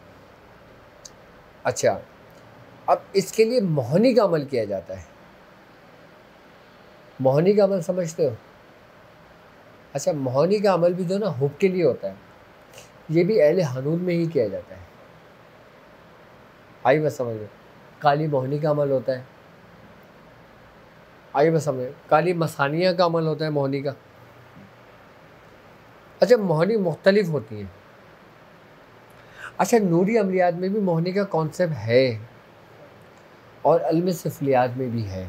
अच्छा, अब इसके लिए मोहनी का अमल किया जाता है। मोहनी का अमल समझते हो? अच्छा, मोहनी का अमल भी जो ना हुब के लिए होता है, ये भी अहले हनूद में ही किया जाता है। आई बस समझ में। काली मोहनी का अमल होता है। आई बस समझ में। काली मसानिया का अमल होता है मोहनी का। अच्छा, मोहनी मुख्तलिफ होती है। अच्छा, नूरी अमलियात में भी मोहनी का कॉन्सेप्ट है, और अलम सफलियात में भी है।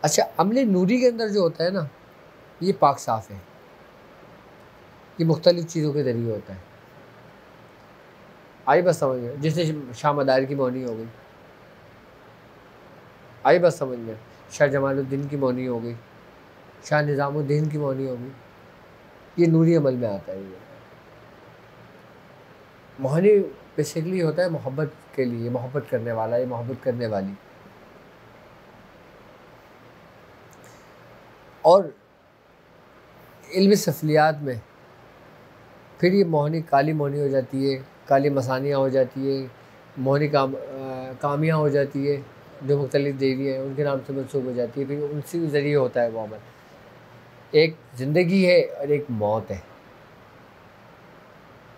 अच्छा, अमले नूरी के अंदर जो होता है ना, ये पाक साफ़ है, ये मुख्तलिफ़ चीज़ों के ज़रिए होता है। आई बस समझ में, जिससे शाह मदार की मौनी हो गई, आई बस समझ में, शाह जमालुद्दीन की मौनी हो गई, शाह निज़ामुद्दीन की मौनी हो गई। ये नूरी अमल में आता है। ये मोहनी बेसिकली होता है मोहब्बत के लिए, मोहब्बत करने वाला या मोहब्बत करने वाली। और इल्म सफलियात में फिर ये मोहनी काली मोहनी हो जाती है, काली मसानियाँ हो जाती है, मोहनी कामियाँ हो जाती है, जो मुख्तलिफ देवी हैं उनके नाम से मंसूब हो जाती है। फिर उनसे ज़रिए होता है वो अमल। एक ज़िंदगी है और एक मौत है,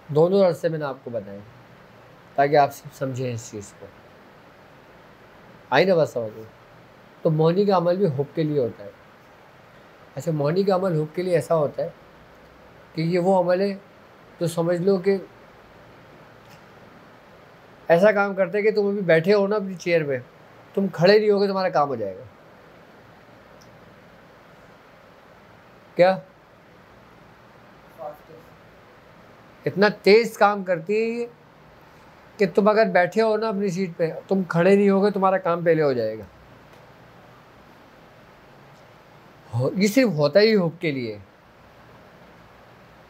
दोनों रास्ते मैंने आपको बताए ताकि आप सब समझें इस चीज़ को। आई ना बात समझ में? तो मोहनी का अमल भी हुब के लिए होता है। अच्छा, मोहनी का अमल हुब के लिए ऐसा होता है कि ये वो अमल है जो समझ लो कि ऐसा काम करते हैं कि तुम अभी बैठे हो ना अपनी चेयर पे, तुम खड़े नहीं होगे तुम्हारा काम हो जाएगा। क्या? इतना तेज काम करती है ये कि तुम अगर बैठे हो ना अपनी सीट पे, तुम खड़े नहीं होगे तुम्हारा काम पहले हो जाएगा। ये सिर्फ होता ही हुब के लिए,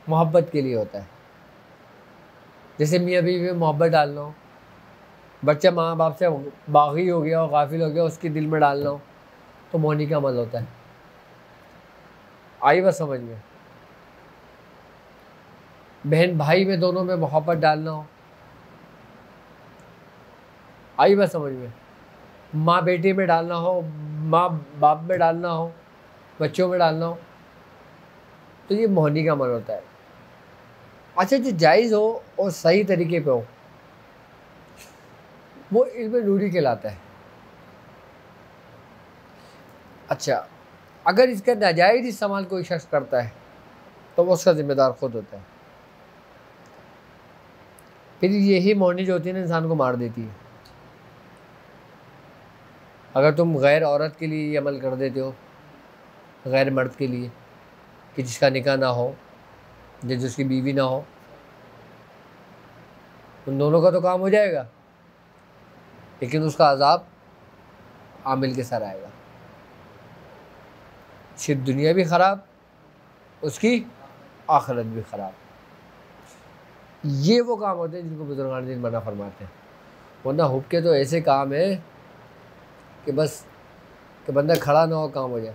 मोहब्बत के लिए होता है। जैसे मियाँ बीवी में मोहब्बत डालना हो, बच्चा माँ बाप से बागी हो गया और गाफिल हो गया, उसके दिल में डालना हो, तो मोहनी का अमल होता है। आई बस समझ में? बहन भाई में दोनों में मोहब्बत डालना हो, आई बस समझ में? माँ बेटी में डालना हो, माँ बाप में डालना हो, बच्चों में डालना हो, तो ये मोहनी का अमल होता है। अच्छा, जो जायज़ हो और सही तरीके पे हो वो इल्म नूरी कहलाता है। अच्छा, अगर इसका नाजायज़ इस्तेमाल कोई शख्स करता है तो वो उसका ज़िम्मेदार खुद होता है। फिर यही मोहनी जो होती है ना, इंसान को मार देती है। अगर तुम गैर औरत के लिए ये अमल कर देते हो, गैर मर्द के लिए, कि जिसका निकाह ना हो, जिसकी बीवी ना हो, उन दोनों का तो काम हो जाएगा, लेकिन उसका अजाब आमिल के सर आएगा। सिर्फ दुनिया भी ख़राब, उसकी आखिरत भी ख़राब। ये वो काम होते हैं जिनको बुजुर्गान दिन मना फरमाते हैं। वरना हुब के तो ऐसे काम है कि बस कि बंदा खड़ा ना हो काम हो जाए।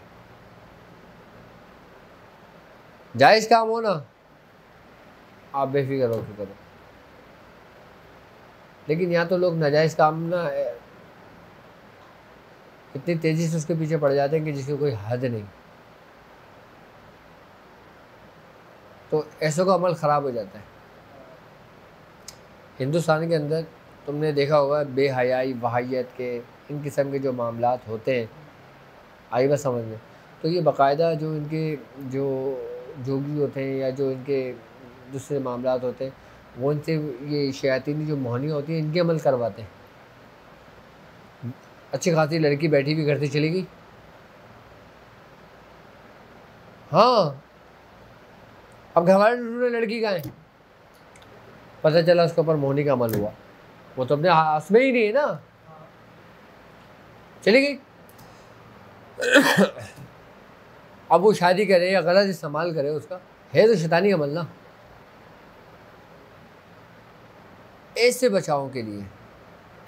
जायज़ काम हो ना, आप बेफिक्र होकर करो। लेकिन यहाँ तो लोग नाजायज़ काम ना इतनी तेज़ी से उसके पीछे पड़ जाते हैं कि जिसकी कोई हद नहीं, तो ऐसों का अमल ख़राब हो जाता है। हिंदुस्तान के अंदर तुमने देखा होगा बेहयाई वहायत के इन किस्म के जो मामलात होते हैं, आई बस समझ में, तो ये बाकायदा जो इनके जो जोगी होते हैं या जो इनके दूसरे मामलात होते हैं, वो इनसे ये शयातीनी जो मोहनी होती है इनके अमल करवाते हैं। अच्छी खासी लड़की बैठी हुई घर से चली गई, हाँ, अब घबराहट ढूंढने लड़की का है, पता चला उसके ऊपर मोहनी का अमल हुआ। वो तो अपने हाथ में ही नहीं है ना, चली गई। अब वो शादी करे या गलत इस्तेमाल करे उसका, है तो शैतानी अमल ना। ऐसे बचाव के लिए,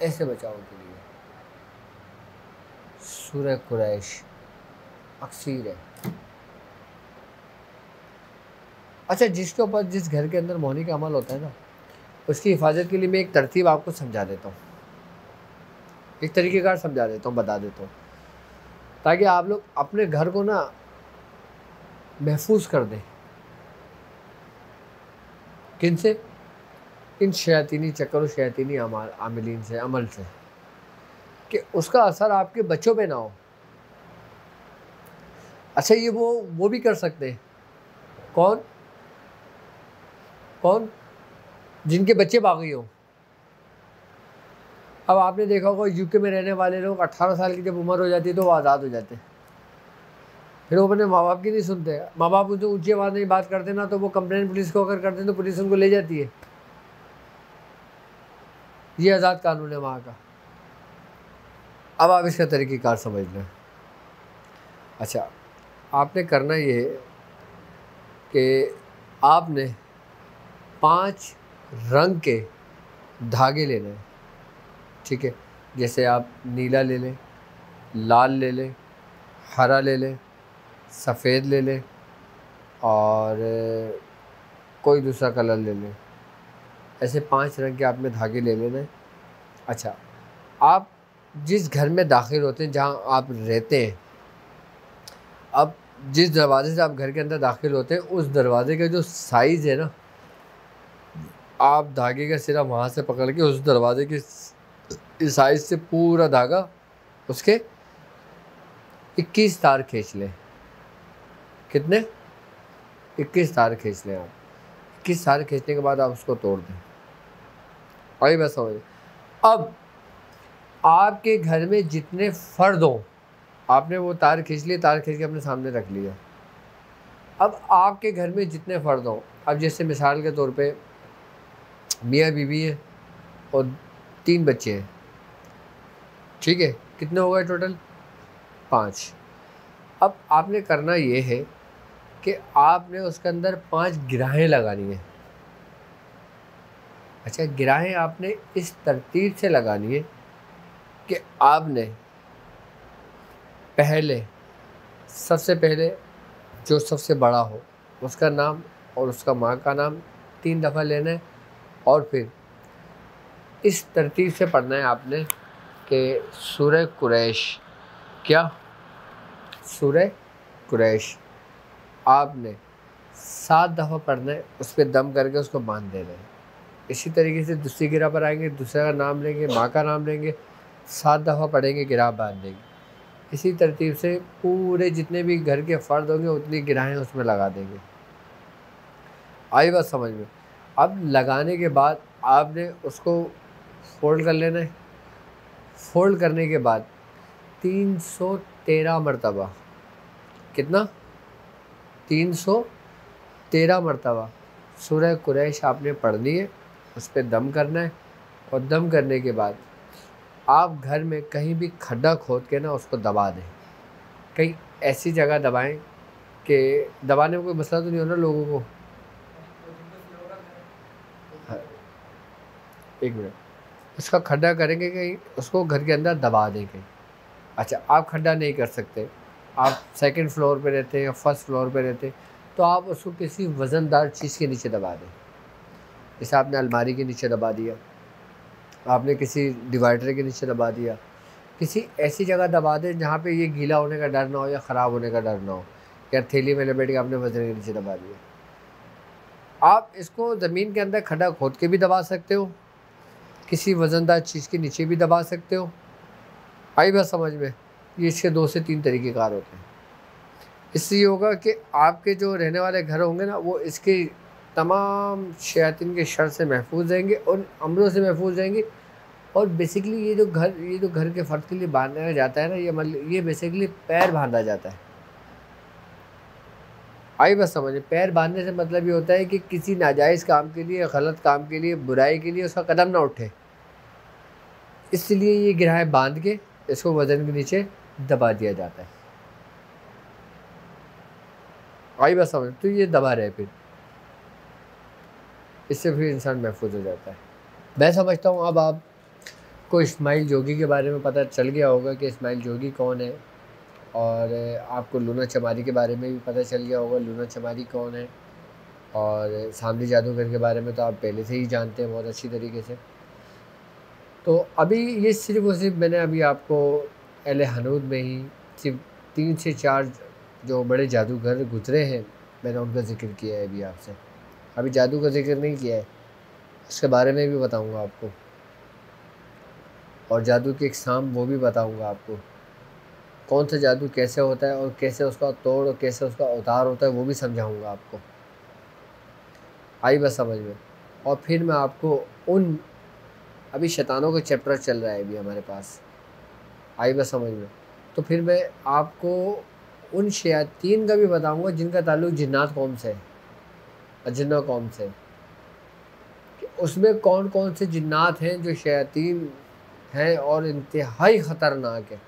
ऐसे बचाव के लिए सूरह कुरैश अक्सीर है। अच्छा, जिसके ऊपर जिस घर के अंदर मोहनी का अमल होता है ना, उसकी हिफाजत के लिए मैं एक तरतीब आपको समझा देता हूँ, एक तरीक़ेकार समझा देता हूँ, बता देता हूँ, ताकि आप लोग अपने घर को ना महफूज कर दें। किन से? इन शयातीनी चक्करों, शयातीनी आमिलीन से, अमल से, कि उसका असर आपके बच्चों पे ना हो। अच्छा, ये वो भी कर सकते हैं। कौन? कौन? जिनके बच्चे बागी हो। अब आपने देखा होगा यूके में रहने वाले लोग 18 साल की जब उम्र हो जाती है तो वो आज़ाद हो जाते हैं। फिर वो अपने माँ बाप की नहीं सुनते। माँ बाप उनसे ऊंची आवाज़ नहीं बात करते ना, तो वो कंप्लेंट पुलिस को अगर करते हैं तो पुलिस उनको ले जाती है। ये आज़ाद कानून है वहाँ का। अब आप इसका तरीक़ेकार समझ लें। अच्छा, आपने करना ये है कि आपने 5 रंग के धागे लेने हैं, ठीक है। जैसे आप नीला ले लें, लाल ले लें, हरा ले लें, सफ़ेद ले लें और कोई दूसरा कलर ले लें। ऐसे 5 रंग के आपने धागे ले लेने हैं। अच्छा, आप जिस घर में दाखिल होते हैं, जहाँ आप रहते हैं, अब जिस दरवाज़े से आप घर के अंदर दाखिल होते हैं, उस दरवाज़े का जो साइज़ है ना, आप धागे का सिरा वहाँ से पकड़ के उस दरवाज़े के इस साइज़ से पूरा धागा उसके 21 तार खींच लें। कितने? 21 तार खींच लें आप। 21 तार खींचने के बाद आप उसको तोड़ दें। वही बस समझ। अब आपके घर में जितने फ़र्द हों, आपने वो तार खींच लिए, तार खींच के अपने सामने रख लिया। अब आपके घर में जितने फ़र्द हों, अब जैसे मिसाल के तौर पे मियाँ बीवी है और 3 बच्चे हैं, ठीक है। कितने हो गए टोटल? 5। अब आपने करना ये है कि आपने उसके अंदर 5 गिराहें लगानी है। अच्छा, गिराहें आपने इस तरतीब से लगानी है कि आपने सबसे पहले जो सबसे बड़ा हो उसका नाम और उसका माँ का नाम 3 दफ़ा लेना है और फिर इस तरतीब से पढ़ना है आपने कि सूरह कुरैश, क्या? सूरह कुरैश आपने 7 दफ़ा पढ़ना है, उस पर दम करके उसको बांध देना है। इसी तरीके से दूसरी गिरा पर आएंगे, दूसरे का नाम लेंगे, माँ का नाम लेंगे, 7 दफ़ा पढ़ेंगे, गिरा बांध देंगे। इसी तरतीब से पूरे जितने भी घर के फ़र्द होंगे उतनी गिराहें उसमें लगा देंगे। आई बात समझ में? अब लगाने के बाद आपने उसको फ़ोल्ड कर लेना है। फ़ोल्ड करने के बाद 313 मरतबा, कितना? 313 मरतबा सूरह कुरैश आपने पढ़नी है, उस पर दम करना है और दम करने के बाद आप घर में कहीं भी खड्डा खोद के ना उसको दबा दें। कहीं ऐसी जगह दबाएं कि दबाने में कोई मसला तो नहीं होना लोगों को? हाँ, 1 मिनट। उसका खड्डा करेंगे, कहीं उसको घर के अंदर दबा दें कहीं। अच्छा, आप खड्डा नहीं कर सकते, आप 2nd फ्लोर पे रहते हैं या 1st फ्लोर पे रहते हैं, तो आप उसको किसी वज़नदार चीज़ के नीचे दबा दें। जैसे आपने अलमारी के नीचे दबा दिया, आपने किसी डिवाइडर के नीचे दबा दिया, किसी ऐसी जगह दबा दें जहाँ पे ये गीला होने का डर ना हो या ख़राब होने का डर ना हो, या थैली में लपेट के आपने वज़न के नीचे दबा दिया। आप इसको ज़मीन के अंदर खड्डा खोद के भी दबा सकते हो, किसी वज़नदार चीज़ के नीचे भी दबा सकते हो। आई बात समझ में? ये इसके 2 से 3 तरीक़ेकार होते हैं। इससे ये होगा कि आपके जो रहने वाले घर होंगे ना, वो इसके तमाम शयातीन के शर से महफूज रहेंगे और अमलों से महफूज रहेंगे। और बेसिकली ये जो घर के फ़र्द के लिए बांधा जाता है ना, ये बेसिकली पैर बांधा जाता है। आई बात समझ में? पैर बांधने से मतलब ये होता है कि किसी नाजायज़ काम के लिए, गलत काम के लिए, बुराई के लिए उसका कदम ना उठे। इसलिए ये गिराहें बांध के इसको वज़न के नीचे दबा दिया जाता है। आई बात समझ? तो ये दबा रहे, फिर इससे फिर इंसान महफूज हो जाता है। मैं समझता हूँ अब आपको इस्माइल जोगी के बारे में पता चल गया होगा कि इस्माइल जोगी कौन है, और आपको लूना चमारी के बारे में भी पता चल गया होगा लूना चमारी कौन है, और सामरी जादूगर के बारे में तो आप पहले से ही जानते हैं बहुत अच्छी तरीके से। तो अभी ये सिर्फ़ और सिर्फ मैंने अभी आपको अहले हनूद में ही सिर्फ 3 से 4 जो बड़े जादूगर गुज़रे हैं, मैंने उनका ज़िक्र किया है अभी आपसे। अभी जादू का ज़िक्र नहीं किया है, उसके बारे में भी बताऊंगा आपको, और जादू की इक़साम वो भी बताऊंगा आपको, कौन सा जादू कैसे होता है और कैसे उसका तोड़ और कैसे उसका उतार होता है वो भी समझाऊंगा आपको। आई बस समझ में? और फिर मैं आपको अभी शैतानों का चैप्टर चल रहा है अभी हमारे पास, आई बस समझ में? तो फिर मैं आपको उन शयातीन का भी बताऊंगा जिनका ताल्लुक़ जिन्नात कौम से है, अजिन्ना कौम से, कि उसमें कौन कौन से जिन्नात हैं जो शयातीन हैं और इंतहाई ख़तरनाक है,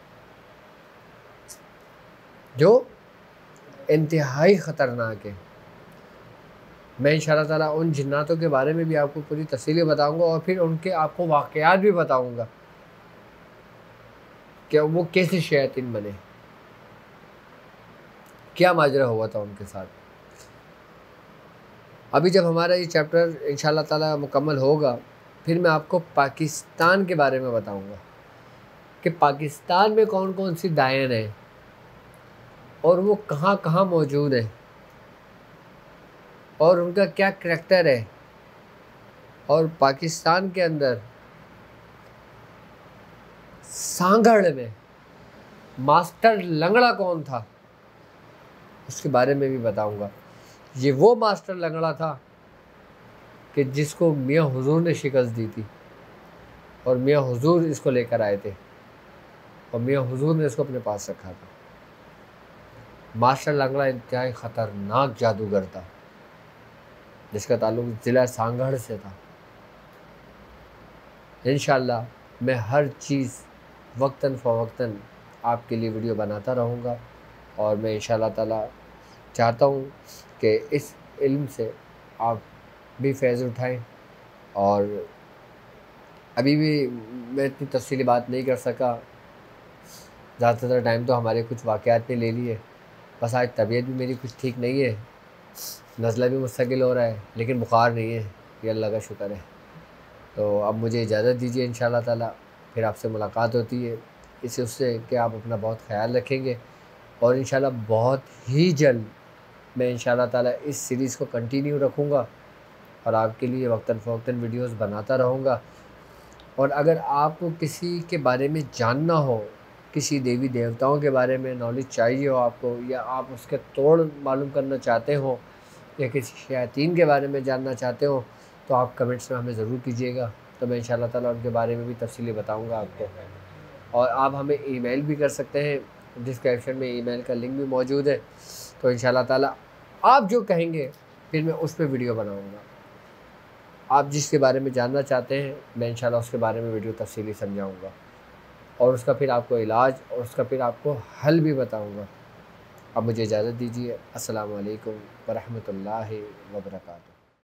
जो इंतहाई ख़तरनाक है। मैं इंशाअल्लाह ताला उन जिन्नातों के बारे में भी आपको पूरी तफसील बताऊंगा और फिर उनके आपको वाक़यात भी बताऊंगा कि वो कैसे शयातीन बने, क्या माजरा हुआ था उनके साथ। अभी जब हमारा ये चैप्टर इंशाअल्लाह ताला मुकम्मल होगा, फिर मैं आपको पाकिस्तान के बारे में बताऊंगा कि पाकिस्तान में कौन कौन सी दायन है और वो कहाँ कहाँ मौजूद है और उनका क्या करैक्टर है, और पाकिस्तान के अंदर सांगड़ में मास्टर लंगड़ा कौन था उसके बारे में भी बताऊंगा। ये वो मास्टर लंगड़ा था कि जिसको मियाँ हुजूर ने शिकस्त दी थी और मियाँ हुजूर इसको लेकर आए थे और मियाँ हुजूर ने इसको अपने पास रखा था। मास्टर लंगड़ा इंतहाई ख़तरनाक जादूगर था जिसका ताल्लुक़ ज़िला सांगड़ से था। इंशाअल्लाह मैं हर चीज़ वक्तन फ़वक्तन आपके लिए वीडियो बनाता रहूँगा और मैं इंशाअल्लाह ताला चाहता हूँ कि इस इल्म से आप भी फ़ैज़ उठाएं। और अभी भी मैं इतनी तफ़सीली बात नहीं कर सका, ज़्यादातर टाइम तो हमारे कुछ वाक़यात ने ले लिए। बस आज तबीयत भी मेरी कुछ ठीक नहीं है, नज़ला भी मुस्तकिल हो रहा है, लेकिन बुखार नहीं है, ये अल्लाह का शुक्र है। तो अब मुझे इजाज़त दीजिए, इंशाअल्लाह ताला फिर आपसे मुलाकात होती है इसी उससे कि आप अपना बहुत ख्याल रखेंगे और इंशाअल्लाह बहुत ही जल्द मैं इंशाअल्लाह ताला इस सीरीज़ को कंटिन्यू रखूँगा और आपके लिए वक्तन फ़वक्तन वीडियोस बनाता रहूँगा। और अगर आपको किसी के बारे में जानना हो, किसी देवी देवताओं के बारे में नॉलेज चाहिए हो आपको, या आप उसके तोड़ मालूम करना चाहते हो, या किसी शयातीन के बारे में जानना चाहते हो, तो आप कमेंट्स में हमें ज़रूर कीजिएगा। तो मैं इंशाअल्लाह ताला उनके बारे में भी तफसीली बताऊँगा आपको। और आप हमें ईमेल भी कर सकते हैं, डिस्क्रिप्शन में ईमेल का लिंक भी मौजूद है। तो इंशाअल्लाह ताला आप जो कहेंगे फिर मैं उस पर वीडियो बनाऊँगा। आप जिसके बारे में जानना चाहते हैं मैं इंशाअल्लाह उसके बारे में वीडियो तफसीली समझाऊँगा और उसका फिर आपको इलाज और उसका फिर आपको हल भी बताऊँगा। अब मुझे इजाज़त दीजिए। अस्सलामु अलैकुम व रहमतुल्लाहि व बरकातुहू।